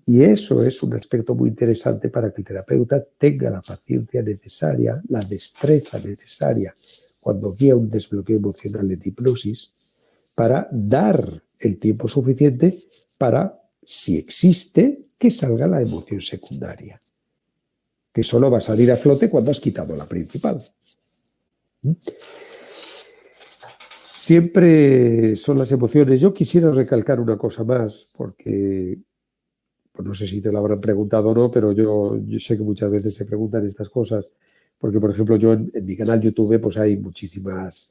Y eso es un aspecto muy interesante para que el terapeuta tenga la paciencia necesaria, la destreza necesaria cuando guía un desbloqueo emocional en hipnosis para dar el tiempo suficiente para, si existe, que salga la emoción secundaria, que solo va a salir a flote cuando has quitado la principal. Siempre son las emociones. Yo quisiera recalcar una cosa más, porque pues no sé si te lo habrán preguntado o no, pero yo sé que muchas veces se preguntan estas cosas, porque, por ejemplo, yo en mi canal YouTube pues hay muchísimas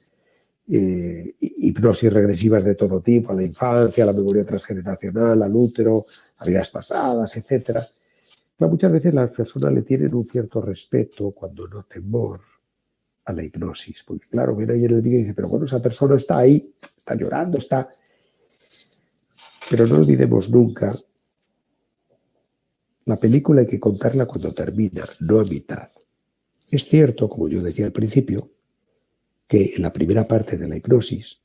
hipnosis regresivas de todo tipo, a la infancia, a la memoria transgeneracional, al útero, a vidas pasadas, etc. Pero muchas veces las personas le tienen un cierto respeto, cuando no temor, a la hipnosis, porque claro, ven ahí en el vídeo y dicen, pero bueno, esa persona está ahí, está llorando, está... Pero no olvidemos nunca, la película hay que contarla cuando termina, no a mitad. Es cierto, como yo decía al principio, que en la primera parte de la hipnosis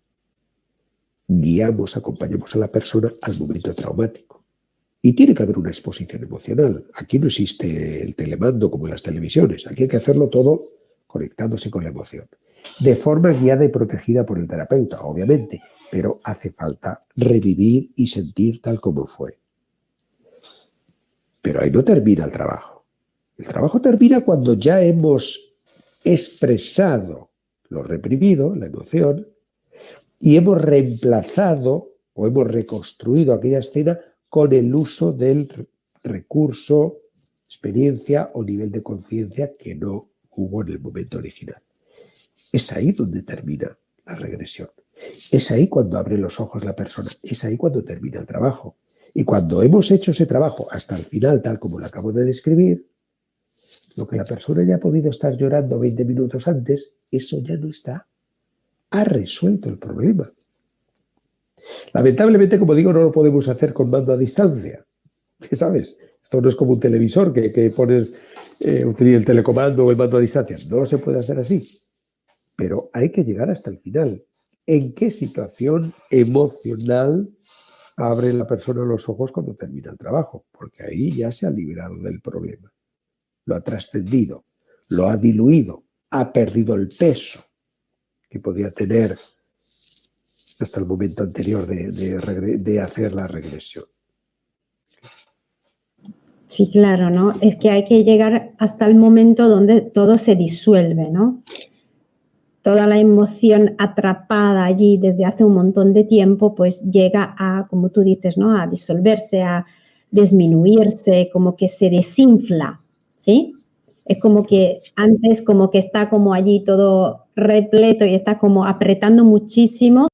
guiamos, acompañamos a la persona al momento traumático. Y tiene que haber una exposición emocional. Aquí no existe el telemando como en las televisiones. Aquí hay que hacerlo todo conectándose con la emoción. De forma guiada y protegida por el terapeuta, obviamente, pero hace falta revivir y sentir tal como fue. Pero ahí no termina el trabajo. El trabajo termina cuando ya hemos expresado lo reprimido, la emoción, y hemos reemplazado o hemos reconstruido aquella escena con el uso del recurso, experiencia o nivel de conciencia que no hubo en el momento original. Es ahí donde termina la regresión. Es ahí cuando abre los ojos la persona. Es ahí cuando termina el trabajo. Y cuando hemos hecho ese trabajo hasta el final, tal como lo acabo de describir, lo que la persona ya ha podido estar llorando 20 minutos antes, eso ya no está. Ha resuelto el problema. Lamentablemente, como digo, no lo podemos hacer con mando a distancia. ¿Sabes? Esto no es como un televisor que pones el telecomando o el mando a distancia. No se puede hacer así. Pero hay que llegar hasta el final. ¿En qué situación emocional abre la persona los ojos cuando termina el trabajo? Porque ahí ya se ha liberado del problema. Lo ha trascendido, lo ha diluido, ha perdido el peso que podía tener hasta el momento anterior de hacer la regresión. Sí, claro, ¿no? Es que hay que llegar hasta el momento donde todo se disuelve, ¿no? Toda la emoción atrapada allí desde hace un montón de tiempo, pues llega a, como tú dices, ¿no? A disolverse, a disminuirse, como que se desinfla, ¿sí? Es como que antes como que está como allí todo repleto y está como apretando muchísimo.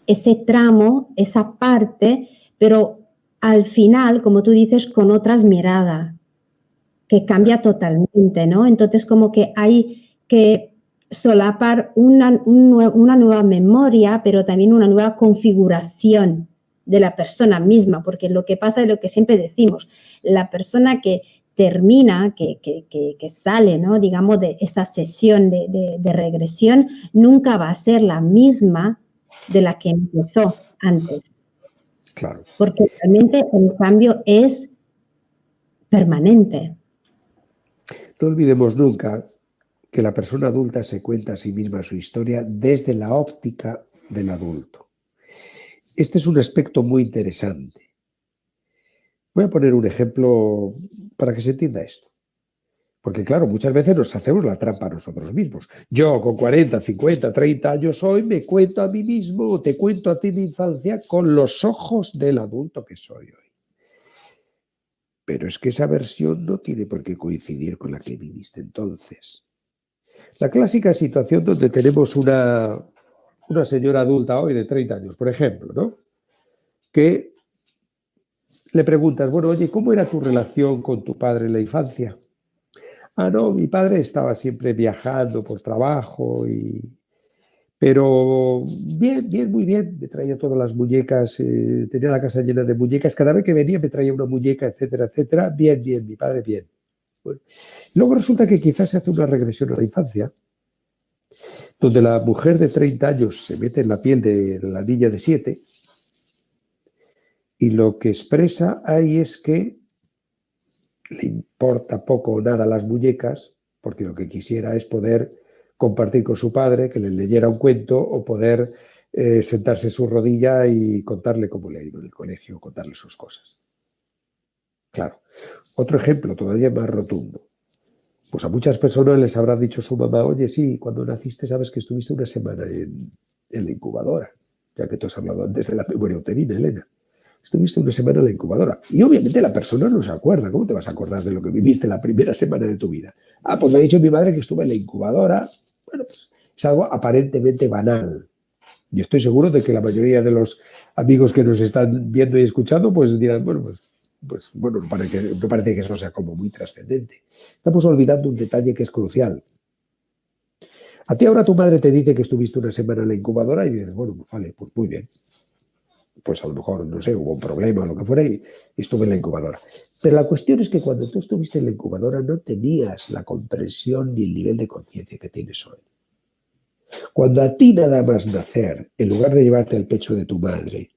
Ese tramo, esa parte, pero al final, como tú dices, con otras miradas, que cambia totalmente, ¿no? Entonces, como que hay que solapar una nueva memoria, pero también una nueva configuración de la persona misma, porque lo que pasa es lo que siempre decimos, la persona que termina, que sale, ¿no? Digamos, de esa sesión de regresión, nunca va a ser la misma de la que empezó antes. Claro. Porque realmente el cambio es permanente. No olvidemos nunca que la persona adulta se cuenta a sí misma su historia desde la óptica del adulto. Este es un aspecto muy interesante. Voy a poner un ejemplo para que se entienda esto. Porque claro, muchas veces nos hacemos la trampa a nosotros mismos. Yo con 40, 50, 30 años hoy me cuento a mí mismo o te cuento a ti mi infancia con los ojos del adulto que soy hoy. Pero es que esa versión no tiene por qué coincidir con la que viviste entonces. La clásica situación donde tenemos una señora adulta hoy de 30 años, por ejemplo, ¿no? Que le preguntas, bueno, oye, ¿cómo era tu relación con tu padre en la infancia? Ah, no, mi padre estaba siempre viajando por trabajo, pero bien, bien, muy bien. Me traía todas las muñecas, tenía la casa llena de muñecas. Cada vez que venía me traía una muñeca, etcétera, etcétera. Bien, bien, mi padre bien. Bueno, luego resulta que quizás se hace una regresión a la infancia, donde la mujer de 30 años se mete en la piel de la niña de 7 y lo que expresa ahí es que le importa poco o nada las muñecas, porque lo que quisiera es poder compartir con su padre, que le leyera un cuento o poder sentarse en su rodilla y contarle cómo le ha ido en el colegio, contarle sus cosas. Claro. Otro ejemplo todavía más rotundo. Pues a muchas personas les habrá dicho su mamá, oye, sí, cuando naciste sabes que estuviste una semana en la incubadora, ya que tú has hablado antes de la memoria uterina, Elena. Estuviste una semana en la incubadora. Y obviamente la persona no se acuerda. ¿Cómo te vas a acordar de lo que viviste la primera semana de tu vida? Ah, pues me ha dicho mi madre que estuve en la incubadora. Bueno, pues es algo aparentemente banal. Yo estoy seguro de que la mayoría de los amigos que nos están viendo y escuchando, pues dirán, bueno, pues bueno, no parece que eso sea como muy trascendente. Estamos olvidando un detalle que es crucial. A ti ahora tu madre te dice que estuviste una semana en la incubadora y dices, bueno, pues vale, pues muy bien. Pues a lo mejor, no sé, hubo un problema o lo que fuera y estuve en la incubadora. Pero la cuestión es que cuando tú estuviste en la incubadora no tenías la comprensión ni el nivel de conciencia que tienes hoy. Cuando a ti nada más nacer, en lugar de llevarte al pecho de tu madre,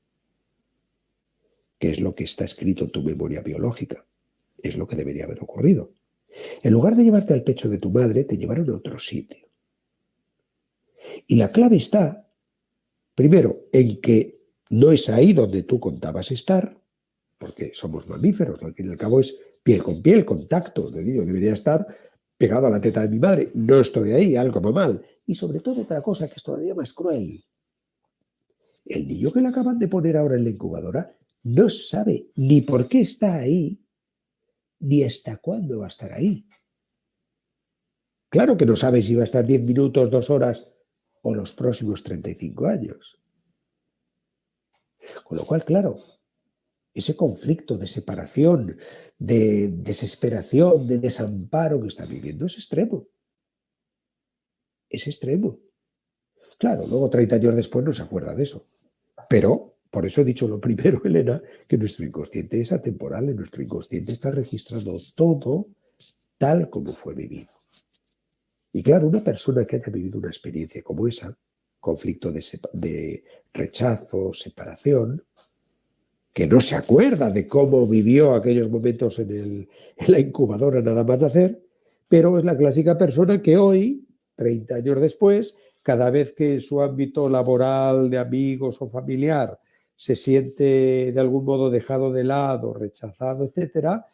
que es lo que está escrito en tu memoria biológica, es lo que debería haber ocurrido. En lugar de llevarte al pecho de tu madre, te llevaron a otro sitio. Y la clave está, primero, en que no es ahí donde tú contabas estar, porque somos mamíferos, al fin y al cabo es piel con piel, contacto. Yo debería estar pegado a la teta de mi madre. No estoy ahí, algo va mal. Y sobre todo otra cosa que es todavía más cruel. El niño que le acaban de poner ahora en la incubadora no sabe ni por qué está ahí, ni hasta cuándo va a estar ahí. Claro que no sabe si va a estar 10 minutos, 2 horas o los próximos 35 años. Con lo cual, claro, ese conflicto de separación, de desesperación, de desamparo que está viviendo es extremo. Es extremo. Claro, luego 30 años después no se acuerda de eso. Pero, por eso he dicho lo primero, Elena, que nuestro inconsciente es atemporal, en nuestro inconsciente está registrando todo tal como fue vivido. Y claro, una persona que haya vivido una experiencia como esa, conflicto de rechazo, separación, que no se acuerda de cómo vivió aquellos momentos en la incubadora nada más nacer, pero es la clásica persona que hoy, 30 años después, cada vez que en su ámbito laboral, de amigos o familiar, se siente de algún modo dejado de lado, rechazado, etcétera,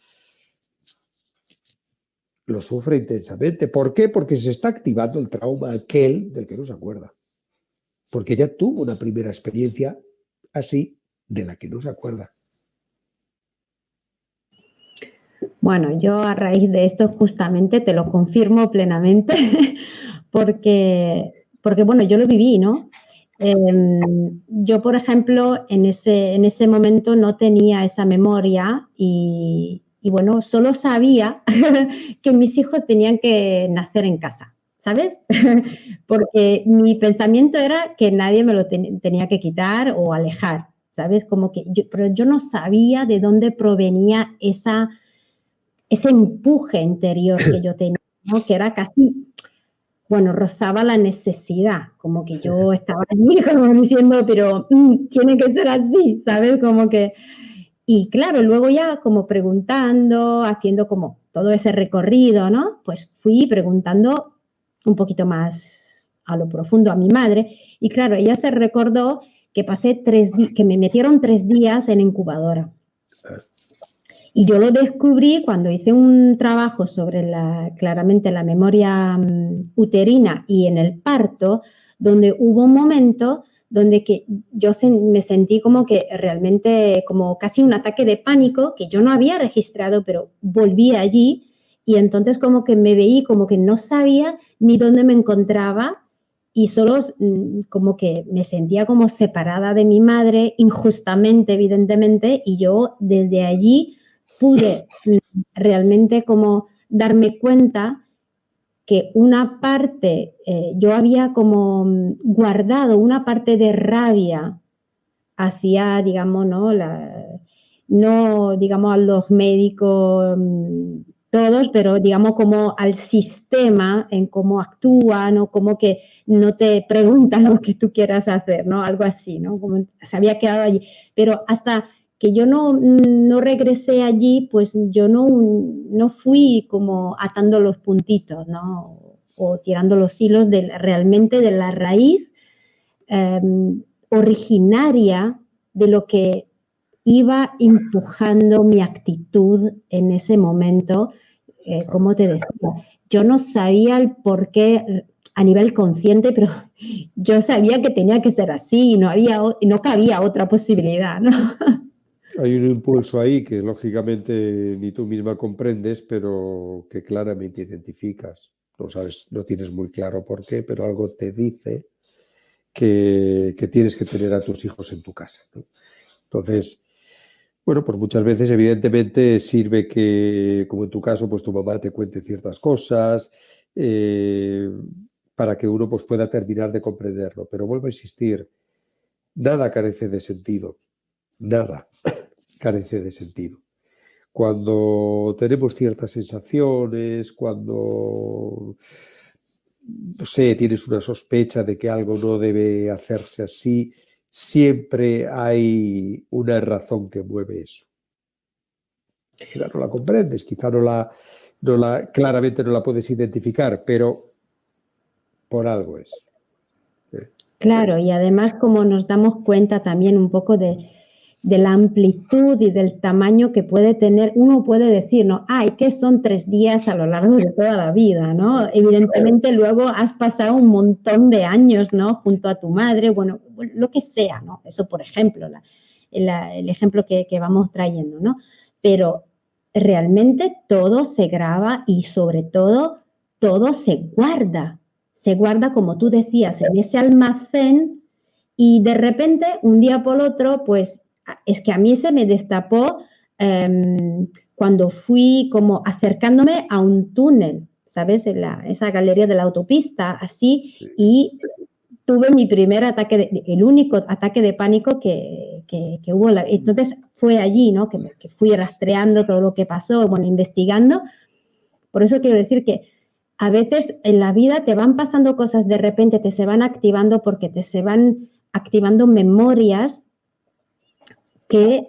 lo sufre intensamente. ¿Por qué? Porque se está activando el trauma aquel del que no se acuerda. Porque ya tuvo una primera experiencia así de la que no se acuerda. Bueno, yo a raíz de esto justamente te lo confirmo plenamente porque bueno, yo lo viví, ¿no? Yo, por ejemplo, en ese momento no tenía esa memoria y bueno, solo sabía que mis hijos tenían que nacer en casa, ¿sabes? Porque mi pensamiento era que nadie me lo tenía que quitar o alejar, ¿sabes? Pero yo no sabía de dónde provenía ese empuje interior que yo tenía, ¿no? Que era casi, bueno, rozaba la necesidad, como que yo estaba allí como diciendo, pero tiene que ser así, ¿sabes? Como que... Y claro, luego ya como preguntando, haciendo como todo ese recorrido, ¿no? Pues fui preguntando un poquito más a lo profundo a mi madre. Y claro, ella se recordó que que me metieron 3 días en incubadora. Y yo lo descubrí cuando hice un trabajo sobre claramente la memoria uterina y en el parto, donde hubo un momento donde que yo me sentí como que realmente como casi un ataque de pánico que yo no había registrado, pero volví allí y entonces como que me veí como que no sabía ni dónde me encontraba y solo como que me sentía como separada de mi madre injustamente, evidentemente, y yo desde allí pude realmente como darme cuenta que una parte, yo había como guardado una parte de rabia hacia, digamos, no, digamos, a los médicos todos, pero digamos como al sistema en cómo actúan o como que no te preguntan lo que tú quieras hacer, ¿no? Algo así, ¿no? Como se había quedado allí. Pero hasta que yo no regresé allí, pues yo no fui como atando los puntitos, ¿no? O tirando los hilos realmente de la raíz originaria de lo que iba empujando mi actitud en ese momento. Como te decía, yo no sabía el por qué a nivel consciente, pero yo sabía que tenía que ser así y no cabía otra posibilidad, ¿no? Hay un impulso ahí que lógicamente ni tú misma comprendes, pero que claramente identificas. No sabes, no tienes muy claro por qué, pero algo te dice que tienes que tener a tus hijos en tu casa, ¿no? Entonces, bueno, pues muchas veces evidentemente sirve que, como en tu caso, pues tu mamá te cuente ciertas cosas para que uno pues pueda terminar de comprenderlo. Pero vuelvo a insistir, nada carece de sentido, nada carece de sentido. Cuando tenemos ciertas sensaciones, cuando, no sé, tienes una sospecha de que algo no debe hacerse así, siempre hay una razón que mueve eso. Quizá no la comprendes, quizá claramente no la puedes identificar, pero por algo es. Claro, y además como nos damos cuenta también un poco de la amplitud y del tamaño que puede tener, uno puede decir, ¿no? Ay, que son 3 días a lo largo de toda la vida, ¿no? Evidentemente luego has pasado un montón de años, ¿no? Junto a tu madre, bueno, lo que sea, ¿no? Eso, por ejemplo, el ejemplo que vamos trayendo, ¿no? Pero realmente todo se graba y sobre todo todo se guarda, como tú decías, en ese almacén y de repente, un día por otro, pues es que a mí se me destapó cuando fui como acercándome a un túnel, ¿sabes? Esa galería de la autopista, así, y tuve mi primer ataque, el único ataque de pánico que hubo. Entonces fue allí, ¿no? Que fui rastreando todo lo que pasó, bueno, investigando. Por eso quiero decir que a veces en la vida te van pasando cosas de repente, te se van activando porque se van activando memorias que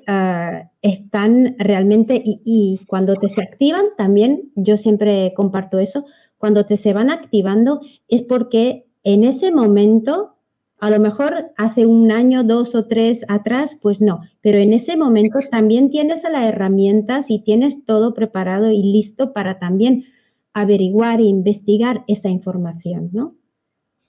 están realmente, y cuando se activan también, yo siempre comparto eso, cuando se van activando es porque en ese momento, a lo mejor hace 1 año, 2 o 3 atrás, pues no, pero en ese momento también tienes las herramientas y tienes todo preparado y listo para también averiguar e investigar esa información, ¿no?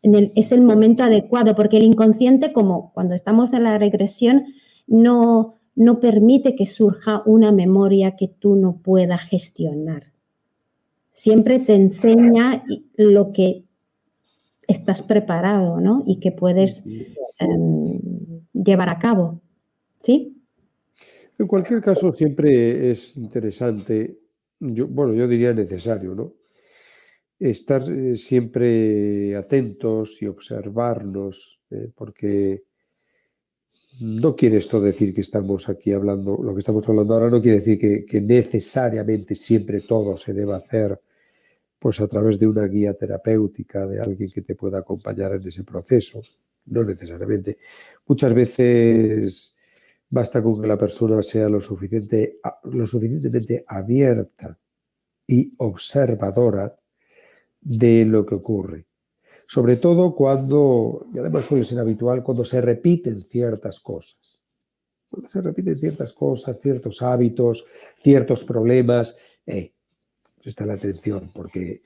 Es el momento adecuado, porque el inconsciente, como cuando estamos en la regresión, no permite que surja una memoria que tú no puedas gestionar. Siempre te enseña lo que estás preparado, ¿no? Y que puedes llevar a cabo, ¿sí? En cualquier caso, siempre es interesante, yo diría necesario, ¿no? Estar siempre atentos y observarnos, porque no quiere esto decir que estamos aquí hablando, lo que estamos hablando ahora no quiere decir que necesariamente siempre todo se deba hacer pues a través de una guía terapéutica, de alguien que te pueda acompañar en ese proceso, no necesariamente. Muchas veces basta con que la persona sea lo suficientemente abierta y observadora de lo que ocurre. Sobre todo cuando, y además suele ser habitual, cuando se repiten ciertas cosas. Cuando se repiten ciertas cosas, ciertos hábitos, ciertos problemas, presta la atención, porque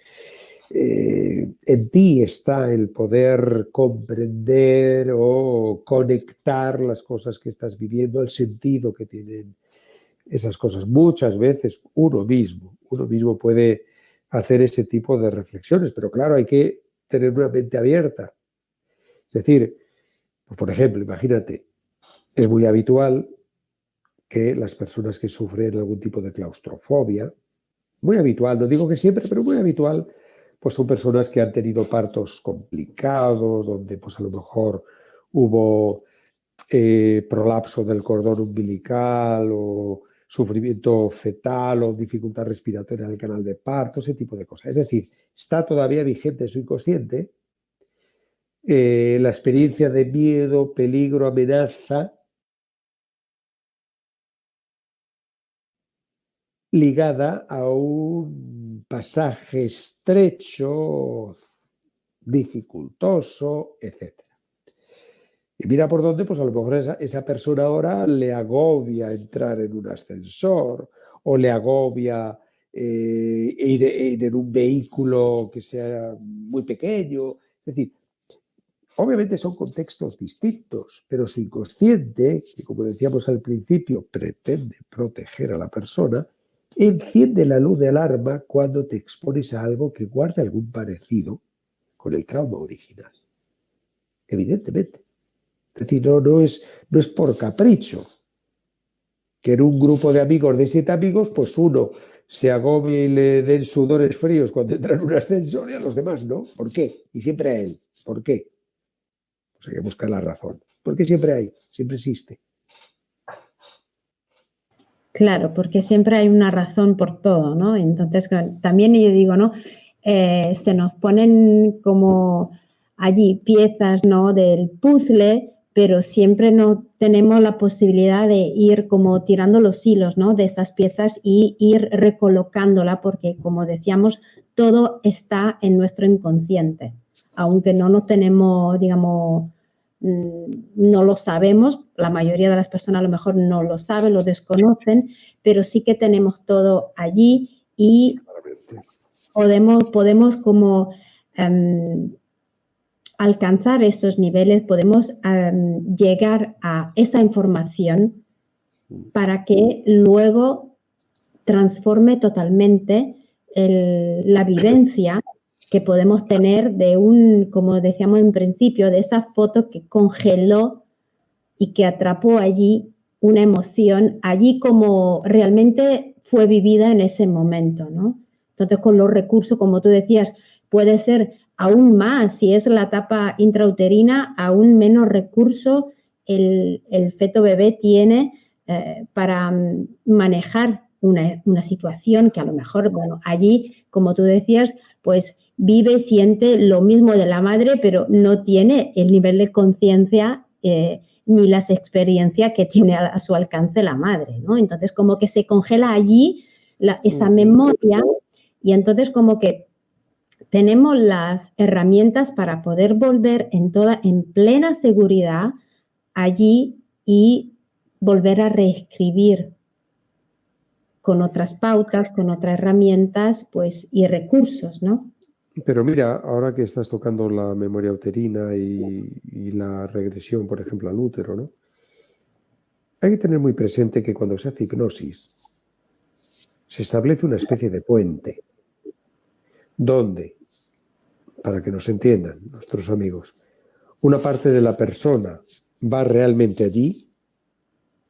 en ti está el poder comprender o conectar las cosas que estás viviendo, el sentido que tienen esas cosas. Muchas veces uno mismo puede hacer ese tipo de reflexiones, pero claro, hay que tener una mente abierta. Es decir, pues por ejemplo, imagínate, es muy habitual que las personas que sufren algún tipo de claustrofobia, muy habitual, no digo que siempre, pero muy habitual, pues son personas que han tenido partos complicados, donde pues a lo mejor hubo prolapso del cordón umbilical o sufrimiento fetal o dificultad respiratoria del canal de parto, ese tipo de cosas. Es decir, está todavía vigente su inconsciente la experiencia de miedo, peligro, amenaza ligada a un pasaje estrecho, dificultoso, etc. Y mira por dónde, pues a lo mejor esa persona ahora le agobia entrar en un ascensor o le agobia ir en un vehículo que sea muy pequeño. Es decir, obviamente son contextos distintos, pero su inconsciente, que como decíamos al principio, pretende proteger a la persona, enciende la luz de alarma cuando te expones a algo que guarde algún parecido con el trauma original. Evidentemente. Es decir, no es por capricho que en un grupo de amigos, de 7 amigos, pues uno se agobie y le den sudores fríos cuando entra en un ascensor y a los demás no. ¿Por qué? Y siempre a él. ¿Por qué? Pues hay que buscar la razón. Porque siempre hay, siempre existe. Claro, porque siempre hay una razón por todo, ¿no? Entonces, también yo digo, ¿no? Se nos ponen como allí piezas, ¿no? Del puzzle, pero siempre no tenemos la posibilidad de ir como tirando los hilos, ¿no? De esas piezas y ir recolocándola, porque como decíamos, todo está en nuestro inconsciente, aunque no nos tenemos, digamos, no lo sabemos, la mayoría de las personas a lo mejor no lo saben, lo desconocen, pero sí que tenemos todo allí y podemos como alcanzar esos niveles, podemos llegar a esa información para que luego transforme totalmente la vivencia que podemos tener de como decíamos en principio, de esa foto que congeló y que atrapó allí una emoción, allí como realmente fue vivida en ese momento, ¿no? Entonces, con los recursos, como tú decías, puede ser aún más, si es la etapa intrauterina, aún menos recursos el feto bebé tiene para manejar una situación que a lo mejor, bueno, allí, como tú decías, pues vive, siente lo mismo de la madre, pero no tiene el nivel de conciencia ni las experiencias que tiene a su alcance la madre, ¿no? Entonces, como que se congela allí esa memoria y entonces como que tenemos las herramientas para poder volver en plena seguridad allí y volver a reescribir con otras pautas, con otras herramientas, pues, y recursos, ¿no? Pero mira, ahora que estás tocando la memoria uterina y la regresión, por ejemplo, al útero, ¿no? Hay que tener muy presente que cuando se hace hipnosis, se establece una especie de puente, donde, para que nos entiendan nuestros amigos, una parte de la persona va realmente allí,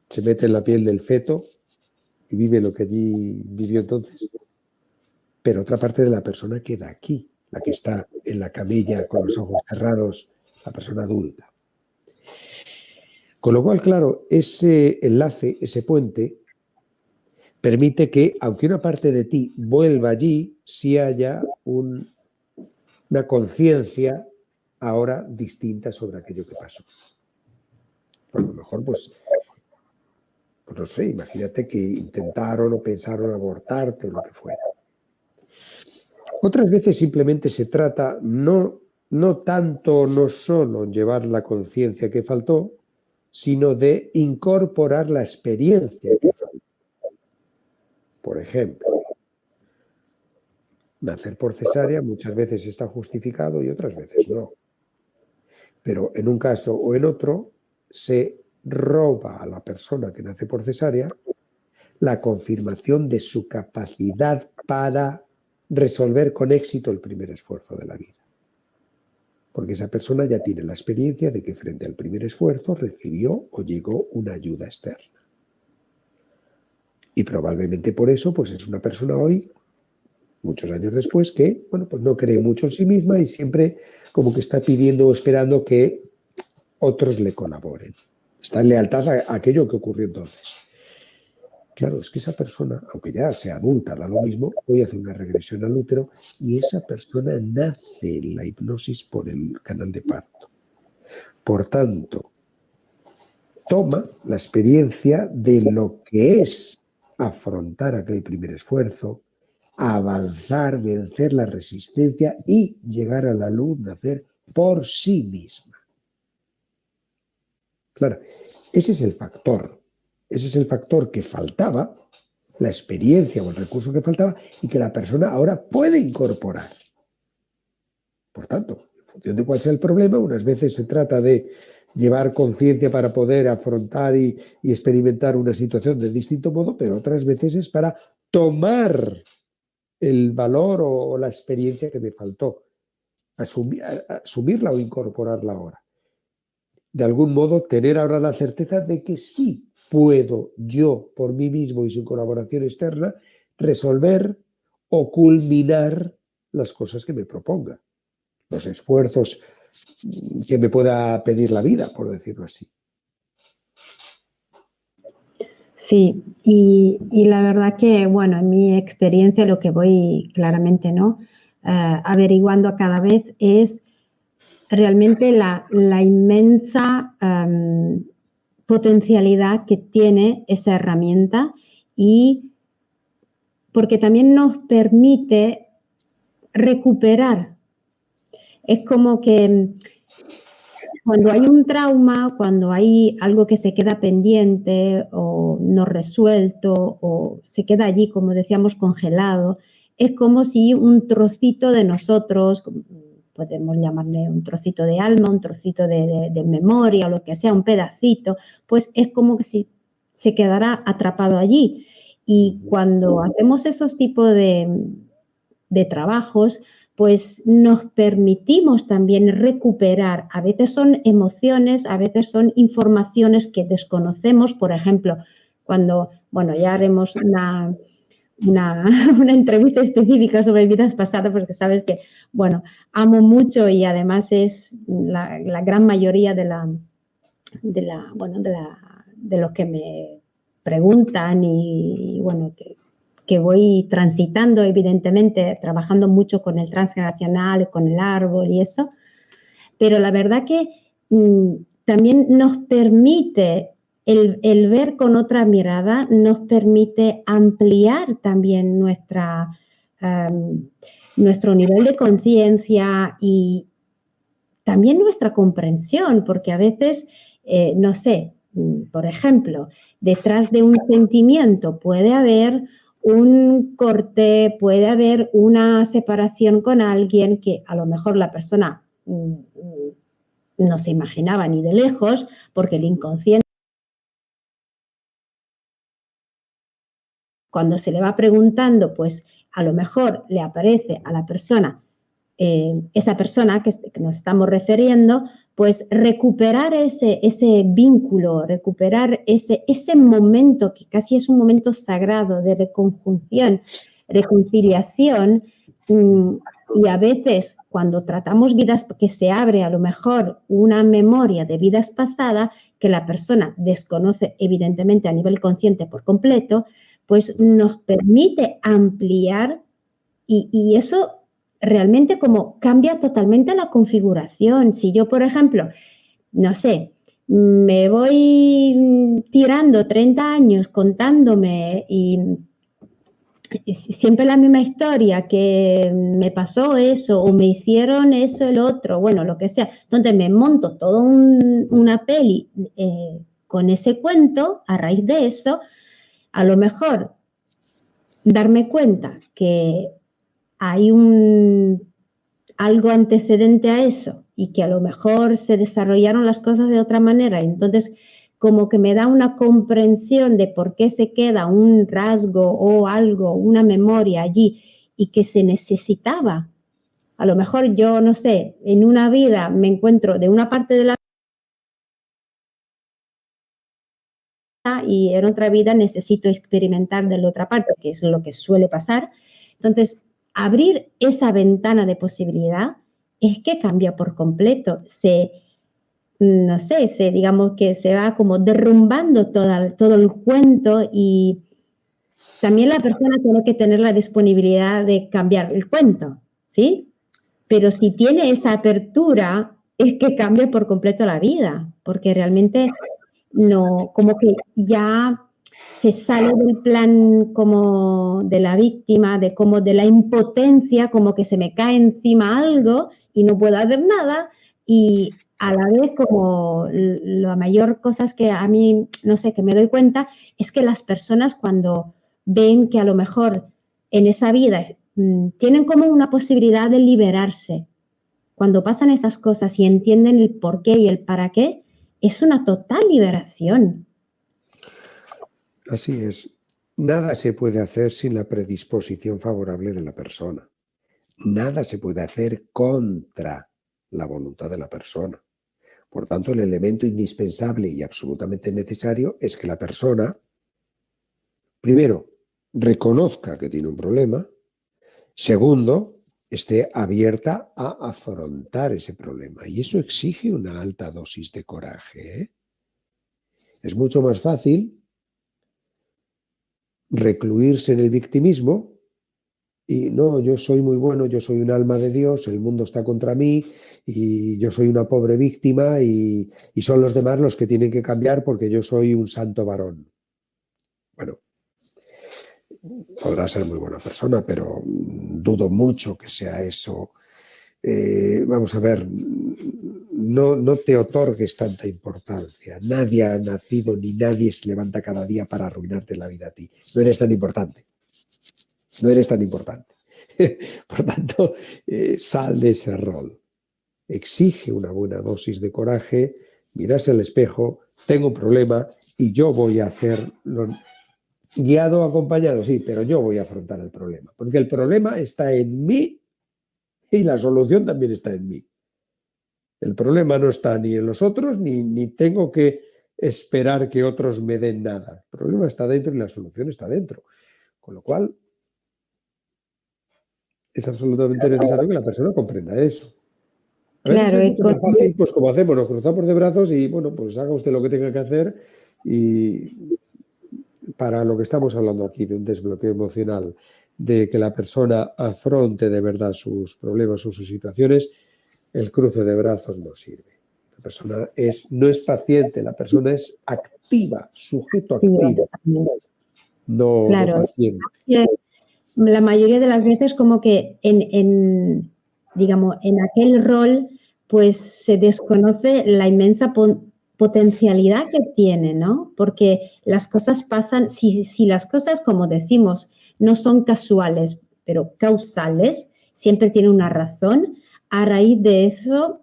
se mete en la piel del feto y vive lo que allí vivió entonces, pero otra parte de la persona queda aquí, la que está en la camilla con los ojos cerrados, la persona adulta. Con lo cual, claro, ese enlace, ese puente, permite que, aunque una parte de ti vuelva allí, sí haya una conciencia ahora distinta sobre aquello que pasó. Por lo mejor, pues, Pues no sé, imagínate que intentaron o pensaron abortarte o lo que fuera. Otras veces simplemente se trata no tanto, no solo llevar la conciencia que faltó, sino de incorporar la experiencia que faltó. Por ejemplo, nacer por cesárea muchas veces está justificado y otras veces no. Pero en un caso o en otro se roba a la persona que nace por cesárea la confirmación de su capacidad para resolver con éxito el primer esfuerzo de la vida. Porque esa persona ya tiene la experiencia de que frente al primer esfuerzo recibió o llegó una ayuda externa. Y probablemente por eso pues es una persona hoy, muchos años después, que bueno, pues no cree mucho en sí misma y siempre como que está pidiendo o esperando que otros le colaboren. Está en lealtad a aquello que ocurrió entonces. Claro, es que esa persona, aunque ya sea adulta, da lo mismo, hoy hace una regresión al útero y esa persona nace en la hipnosis por el canal de parto. Por tanto, toma la experiencia de lo que es afrontar aquel primer esfuerzo, avanzar, vencer la resistencia y llegar a la luz, nacer por sí misma. Claro, ese es el factor. Ese es el factor que faltaba, la experiencia o el recurso que faltaba y que la persona ahora puede incorporar. Por tanto, en función de cuál sea el problema, unas veces se trata de llevar conciencia para poder afrontar y experimentar una situación de distinto modo, pero otras veces es para tomar el valor o la experiencia que me faltó, asumirla o incorporarla ahora. De algún modo, tener ahora la certeza de que sí puedo yo, por mí mismo y sin colaboración externa, resolver o culminar las cosas que me proponga, los esfuerzos que me pueda pedir la vida, por decirlo así. Sí, y la verdad que, bueno, en mi experiencia lo que voy claramente, ¿no? Averiguando a cada vez es realmente la inmensa potencialidad que tiene esa herramienta y porque también nos permite recuperar. Es como que cuando hay un trauma, cuando hay algo que se queda pendiente o no resuelto o se queda allí, como decíamos, congelado, es como si un trocito de nosotros, podemos llamarle un trocito de alma, un trocito de memoria o lo que sea, un pedacito, pues es como que si se quedara atrapado allí. Y cuando hacemos esos tipos de trabajos, pues nos permitimos también recuperar. A veces son emociones, a veces son informaciones que desconocemos. Por ejemplo, cuando, bueno, ya haremos una entrevista específica sobre vidas pasadas, porque sabes que, bueno, amo mucho y además es la gran mayoría de los que me preguntan y bueno, que voy transitando, evidentemente, trabajando mucho con el transgeneracional, con el árbol y eso, pero la verdad que también nos permite el ver con otra mirada, nos permite ampliar también nuestro nivel de conciencia y también nuestra comprensión, porque a veces, no sé, por ejemplo, detrás de un sentimiento puede haber un corte, puede haber una separación con alguien que a lo mejor la persona no se imaginaba ni de lejos, porque el inconsciente, cuando se le va preguntando, pues a lo mejor le aparece a la persona, esa persona que nos estamos refiriendo, pues recuperar ese vínculo, recuperar ese momento que casi es un momento sagrado de reconjunción, reconciliación, y a veces cuando tratamos vidas, que se abre a lo mejor una memoria de vidas pasadas que la persona desconoce evidentemente a nivel consciente por completo, pues nos permite ampliar y eso realmente como cambia totalmente la configuración. Si yo, por ejemplo, no sé, me voy tirando 30 años contándome y siempre la misma historia, que me pasó eso o me hicieron eso el otro, bueno, lo que sea. Entonces me monto toda una peli con ese cuento. A raíz de eso, a lo mejor darme cuenta que hay algo antecedente a eso y que a lo mejor se desarrollaron las cosas de otra manera. Entonces, como que me da una comprensión de por qué se queda un rasgo o algo, una memoria allí y que se necesitaba. A lo mejor yo, no sé, en una vida me encuentro de una parte de la vida y en otra vida necesito experimentar de la otra parte, que es lo que suele pasar. Entonces, abrir esa ventana de posibilidad es que cambia por completo. No sé, digamos que se va como derrumbando todo el cuento, y también la persona tiene que tener la disponibilidad de cambiar el cuento, ¿sí? Pero si tiene esa apertura, es que cambia por completo la vida, porque realmente no, como que ya se sale del plan como de la víctima, como de la impotencia, como que se me cae encima algo y no puedo hacer nada, y a la vez como la mayor cosa es que a mí, no sé, que me doy cuenta, es que las personas cuando ven que a lo mejor en esa vida tienen como una posibilidad de liberarse, cuando pasan esas cosas y entienden el por qué y el para qué, es una total liberación. Así es. Nada se puede hacer sin la predisposición favorable de la persona. Nada se puede hacer contra la voluntad de la persona. Por tanto, el elemento indispensable y absolutamente necesario es que la persona, primero, reconozca que tiene un problema. Segundo, esté abierta a afrontar ese problema. Y eso exige una alta dosis de coraje, ¿eh? Es mucho más fácil recluirse en el victimismo y no, yo soy muy bueno, yo soy un alma de Dios, el mundo está contra mí y yo soy una pobre víctima y son los demás los que tienen que cambiar porque yo soy un santo varón. Bueno, podrá ser muy buena persona, pero dudo mucho que sea eso. Vamos a ver, no te otorgues tanta importancia. Nadie ha nacido ni nadie se levanta cada día para arruinarte la vida a ti. No eres tan importante. No eres tan importante. Por tanto, sal de ese rol. Exige una buena dosis de coraje, mirarse al espejo, tengo un problema y yo voy a hacerlo. Guiado o acompañado, sí, pero yo voy a afrontar el problema. Porque el problema está en mí y la solución también está en mí. El problema no está ni en los otros, ni tengo que esperar que otros me den nada. El problema está dentro y la solución está dentro. Con lo cual, es absolutamente necesario que la persona comprenda eso. A veces Claro, es mucho más fácil, pues como hacemos, nos cruzamos de brazos y, bueno, pues haga usted lo que tenga que hacer. Y para lo que estamos hablando aquí, de un desbloqueo emocional, de que la persona afronte de verdad sus problemas o sus situaciones, el cruce de brazos no sirve. La persona no es paciente, la persona es activa, sujeto activo, no paciente. La mayoría de las veces como que digamos, en aquel rol pues se desconoce la inmensa potencialidad que tiene, ¿no? Porque las cosas pasan, si las cosas, como decimos, no son casuales, pero causales, siempre tiene una razón. A raíz de eso,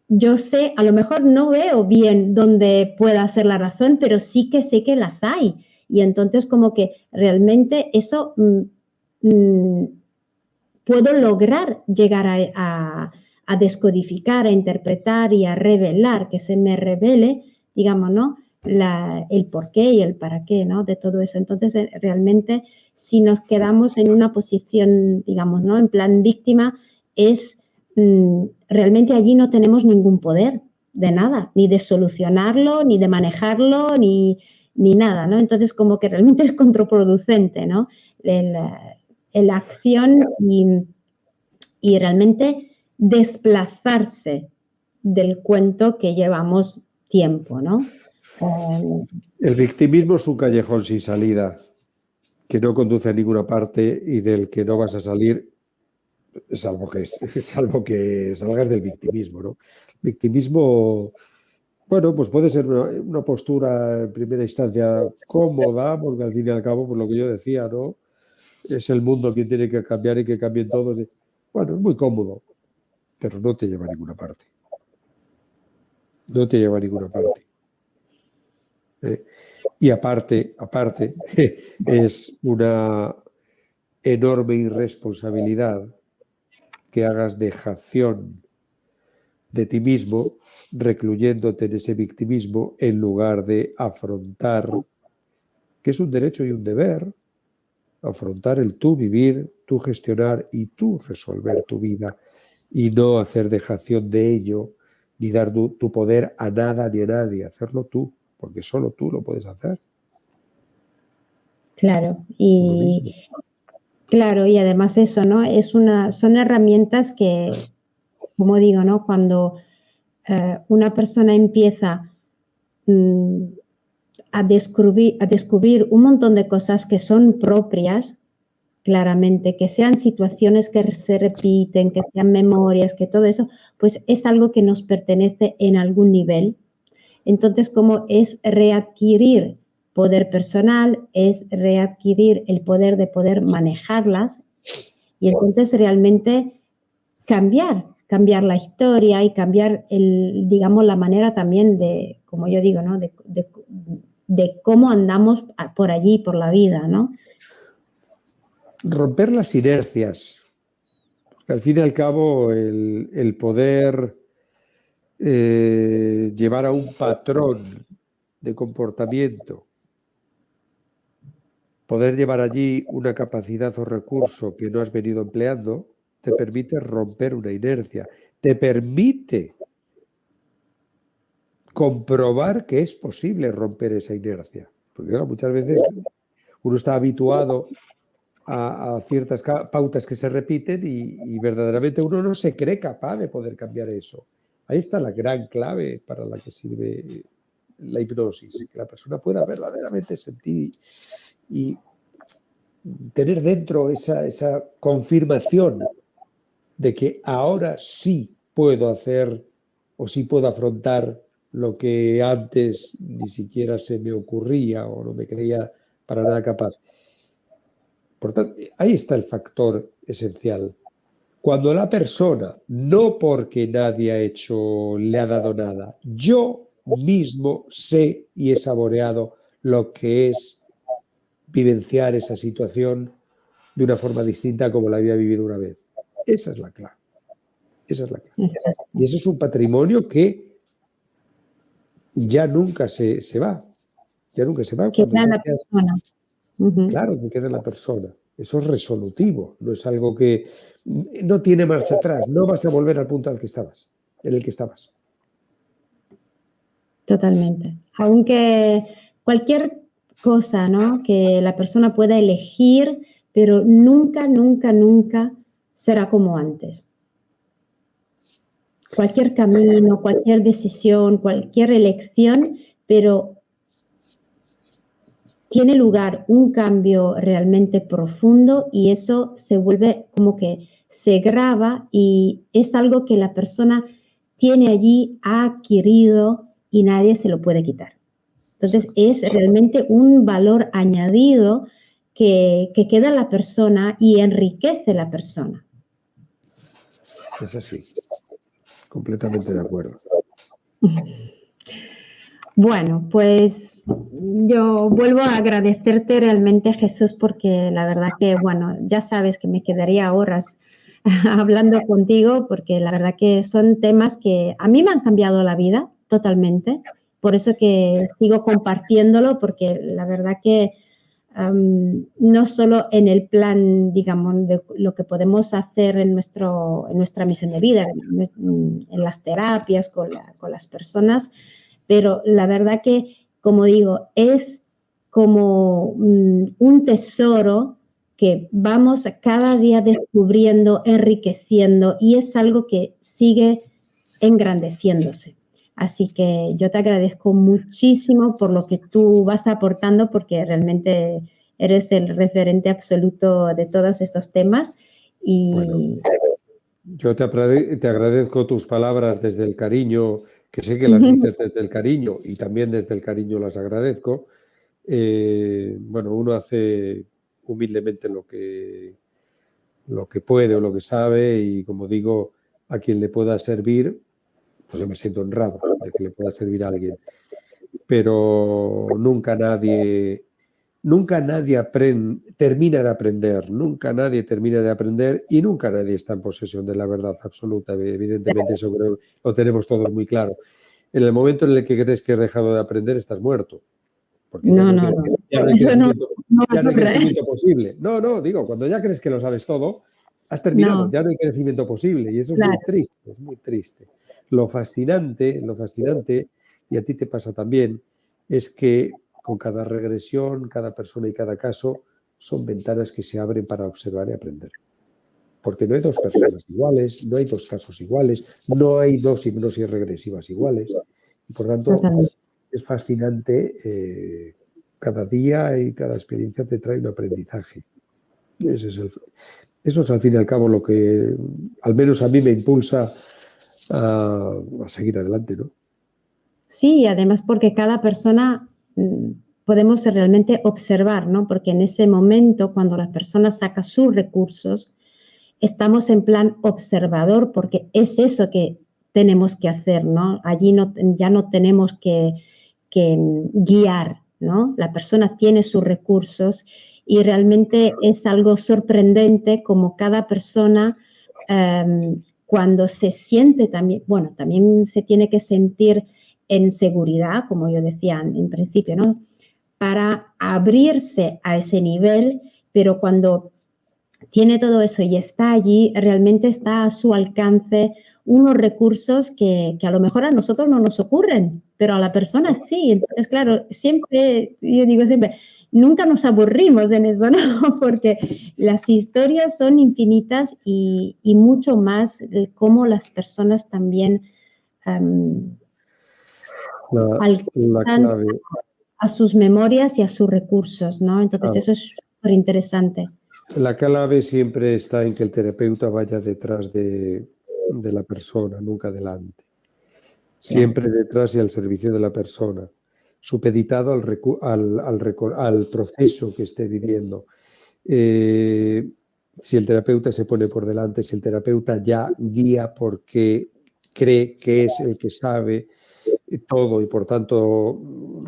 yo sé, a lo mejor no veo bien dónde pueda ser la razón, pero sí que sé que las hay. Y entonces como que realmente eso puedo lograr llegar a descodificar, a interpretar y a revelar, que se me revele, digamos, ¿no? El por qué y el para qué, ¿no? De todo eso. Entonces, realmente, si nos quedamos en una posición, digamos, ¿no? En plan víctima, realmente allí no tenemos ningún poder de nada, ni de solucionarlo, ni de manejarlo, ni nada, ¿no? Entonces, como que realmente es contraproducente, ¿no? La acción y realmente desplazarse del cuento que llevamos tiempo, ¿no? El victimismo es un callejón sin salida que no conduce a ninguna parte y del que no vas a salir salvo que salgas del victimismo, ¿no? Victimismo, bueno, pues puede ser una postura en primera instancia cómoda, porque al fin y al cabo, por lo que yo decía, ¿no? Es el mundo quien tiene que cambiar y que cambien todos. Bueno, es muy cómodo, pero no te lleva a ninguna parte. No te lleva a ninguna parte. Y aparte, es una enorme irresponsabilidad que hagas dejación de ti mismo, recluyéndote en ese victimismo en lugar de afrontar, que es un derecho y un deber, afrontar el tú vivir, tú gestionar y tú resolver tu vida y no hacer dejación de ello, ni dar tu poder a nada ni a nadie, hacerlo tú, porque solo tú lo puedes hacer. Claro, y además eso, ¿no? Son herramientas que, como digo, ¿no? Cuando una persona empieza a descubrir un montón de cosas que son propias, claramente, que sean situaciones que se repiten, que sean memorias, que todo eso, pues es algo que nos pertenece en algún nivel. Entonces, como es readquirir poder personal, es readquirir el poder de poder manejarlas y entonces realmente cambiar la historia y cambiar digamos, la manera también de, como yo digo, ¿no? De cómo andamos por allí, por la vida, ¿no? Romper las inercias. Porque al fin y al cabo, el poder llevar a un patrón de comportamiento, poder llevar allí una capacidad o recurso que no has venido empleando, te permite romper una inercia, te permite comprobar que es posible romper esa inercia. Porque claro, muchas veces uno está habituado a ciertas pautas que se repiten y verdaderamente uno no se cree capaz de poder cambiar eso. Ahí está la gran clave para la que sirve la hipnosis, que la persona pueda verdaderamente sentir y tener dentro esa confirmación de que ahora sí puedo hacer o sí puedo afrontar lo que antes ni siquiera se me ocurría o no me creía para nada capaz. Por tanto, ahí está el factor esencial. Cuando la persona, no porque nadie le ha dado nada, yo mismo sé y he saboreado lo que es vivenciar esa situación de una forma distinta como la había vivido una vez. Esa es la clave. Esa es la clave. Y ese es un patrimonio que ya nunca se va. Ya nunca se va. Queda en la persona. Claro que queda en la persona. Eso es resolutivo. No es algo que no tiene marcha atrás. No vas a volver al punto en el que estabas. Totalmente. Aunque cualquier cosa, ¿no? Que la persona pueda elegir, pero nunca, nunca, nunca será como antes. Cualquier camino, cualquier decisión, cualquier elección, pero tiene lugar un cambio realmente profundo y eso se vuelve como que se graba y es algo que la persona tiene allí, ha adquirido y nadie se lo puede quitar. Entonces es realmente un valor añadido que queda en la persona y enriquece la persona. Es así. Completamente de acuerdo. Bueno, pues yo vuelvo a agradecerte realmente, Jesús, porque la verdad que, bueno, ya sabes que me quedaría horas hablando contigo, porque la verdad que son temas que a mí me han cambiado la vida totalmente. Por eso que sigo compartiéndolo, porque la verdad que no solo en el plan, digamos, de lo que podemos hacer en nuestra misión de vida, en las terapias con las personas, pero la verdad que, como digo, es como un tesoro que vamos cada día descubriendo, enriqueciendo y es algo que sigue engrandeciéndose. Así que yo te agradezco muchísimo por lo que tú vas aportando, porque realmente eres el referente absoluto de todos estos temas. Bueno, Y yo te agradezco tus palabras desde el cariño, que sé que las dices desde el cariño y también desde el cariño las agradezco. Bueno, uno hace humildemente lo que puede o lo que sabe y, como digo, a quien le pueda servir, pues yo me siento honrado de que le pueda servir a alguien. Pero nunca nadie termina de aprender, nunca nadie termina de aprender y nunca nadie está en posesión de la verdad absoluta. Evidentemente eso creo lo tenemos todos muy claro. En el momento en el que crees que has dejado de aprender, estás muerto. Porque ya no, no hay, no, no. ya no hay Eso no, crecimiento, no ya no hay ocurre. crecimiento posible. No, digo, cuando ya crees que lo sabes todo, has terminado, No, ya no hay crecimiento posible y eso es muy claro. triste, es muy triste. Lo fascinante, y a ti te pasa también, es que con cada regresión, cada persona y cada caso son ventanas que se abren para observar y aprender. Porque no hay dos personas iguales, no hay dos casos iguales, no hay dos hipnosis regresivas iguales. Y por tanto, Totalmente. es fascinante. Cada día y cada experiencia te trae un aprendizaje. Eso es al fin y al cabo lo que, al menos a mí, me impulsa a seguir adelante, ¿no? Sí, y además porque cada persona podemos realmente observar, ¿no? Porque en ese momento, cuando la persona saca sus recursos, estamos en plan observador, porque es eso que tenemos que hacer, ¿no? Allí ya no tenemos que guiar, ¿no? La persona tiene sus recursos y realmente es algo sorprendente como cada persona cuando se siente también, bueno, también se tiene que sentir en seguridad, como yo decía en principio, ¿no? Para abrirse a ese nivel, pero cuando tiene todo eso y está allí, realmente está a su alcance unos recursos que a lo mejor a nosotros no nos ocurren, pero a la persona sí. Entonces, claro, siempre, yo digo siempre, nunca nos aburrimos en eso, ¿no? Porque las historias son infinitas y mucho más cómo las personas también La alcanzan clave, a sus memorias y a sus recursos, ¿no? Entonces, claro, eso es súper interesante. la clave siempre está en que el terapeuta vaya detrás de la persona, nunca delante. Claro. Siempre detrás y al servicio de la persona, supeditado al proceso que esté viviendo. Si el terapeuta se pone por delante, si el terapeuta ya guía porque cree que es el que sabe todo y por tanto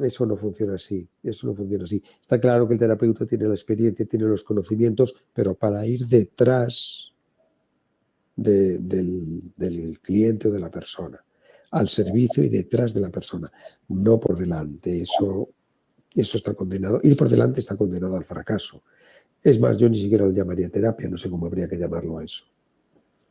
eso no funciona así, eso no funciona así. Está claro que el terapeuta tiene la experiencia, tiene los conocimientos, pero para ir detrás del cliente o de la persona, al servicio y detrás de la persona, no por delante. Eso está condenado. Ir por delante está condenado al fracaso. Es más, yo ni siquiera lo llamaría terapia, no sé cómo habría que llamarlo a eso.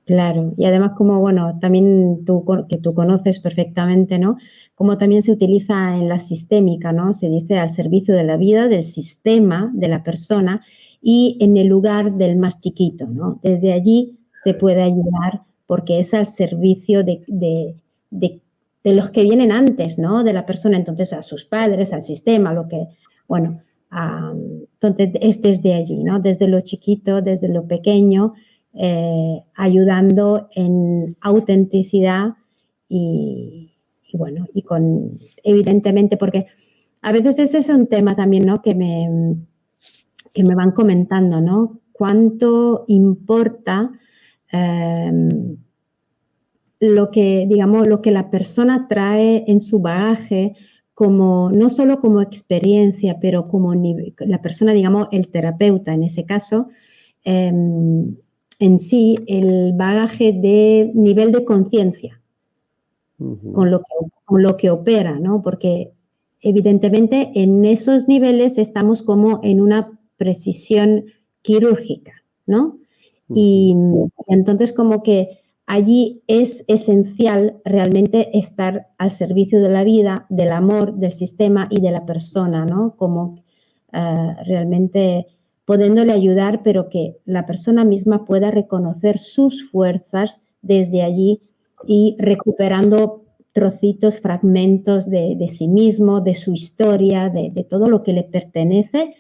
Claro, y además como, bueno, también que tú conoces perfectamente, ¿no? Como también se utiliza en la sistémica, ¿no? Se dice al servicio de la vida, del sistema, de la persona y en el lugar del más chiquito, ¿no? Desde allí se puede ayudar porque es al servicio de los que vienen antes, ¿no? De la persona, entonces a sus padres, al sistema, bueno, entonces es desde allí, ¿no? Desde lo chiquito, desde lo pequeño, ayudando en autenticidad y bueno, y con, evidentemente, porque a veces ese es un tema también, ¿no? Que me van comentando, ¿no? Cuánto importa lo que, digamos, lo que la persona trae en su bagaje como, no solo como experiencia, pero como la persona, digamos, el terapeuta en ese caso, en sí, el bagaje de nivel de conciencia con lo que opera, ¿no? Porque evidentemente en esos niveles estamos como en una precisión quirúrgica, ¿no? Y entonces como que allí es esencial realmente estar al servicio de la vida, del amor, del sistema y de la persona, ¿no? Como realmente pudiéndole ayudar, pero que la persona misma pueda reconocer sus fuerzas desde allí y recuperando trocitos, fragmentos de sí mismo, de su historia, de todo lo que le pertenece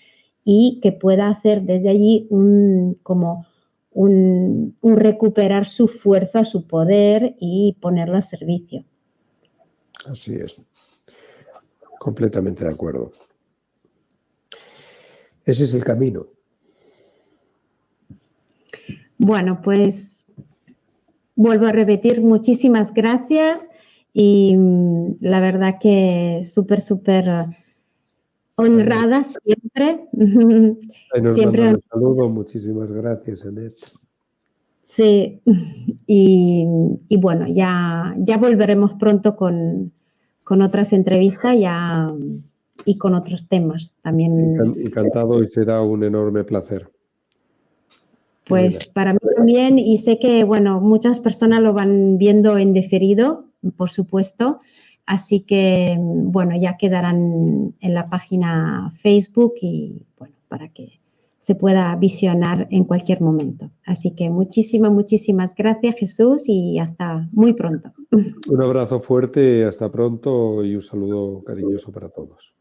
y que pueda hacer desde allí un recuperar su fuerza, su poder y ponerlo a servicio. Así es. Completamente de acuerdo. Ese es el camino. Bueno, pues vuelvo a repetir, muchísimas gracias y la verdad que súper honrada siempre. Ahí nos Siempre mandan un saludo. Muchísimas gracias, Annette. sí, y bueno, ya volveremos pronto con otras entrevistas y con otros temas también. Encantado y será un enorme placer. Pues para mí también, y sé que, bueno, muchas personas lo van viendo en diferido, por supuesto, así que, bueno, ya quedarán en la página Facebook y, bueno, para que se pueda visionar en cualquier momento. Así que muchísimas gracias, Jesús, y hasta muy pronto. Un abrazo fuerte, hasta pronto y un saludo cariñoso para todos.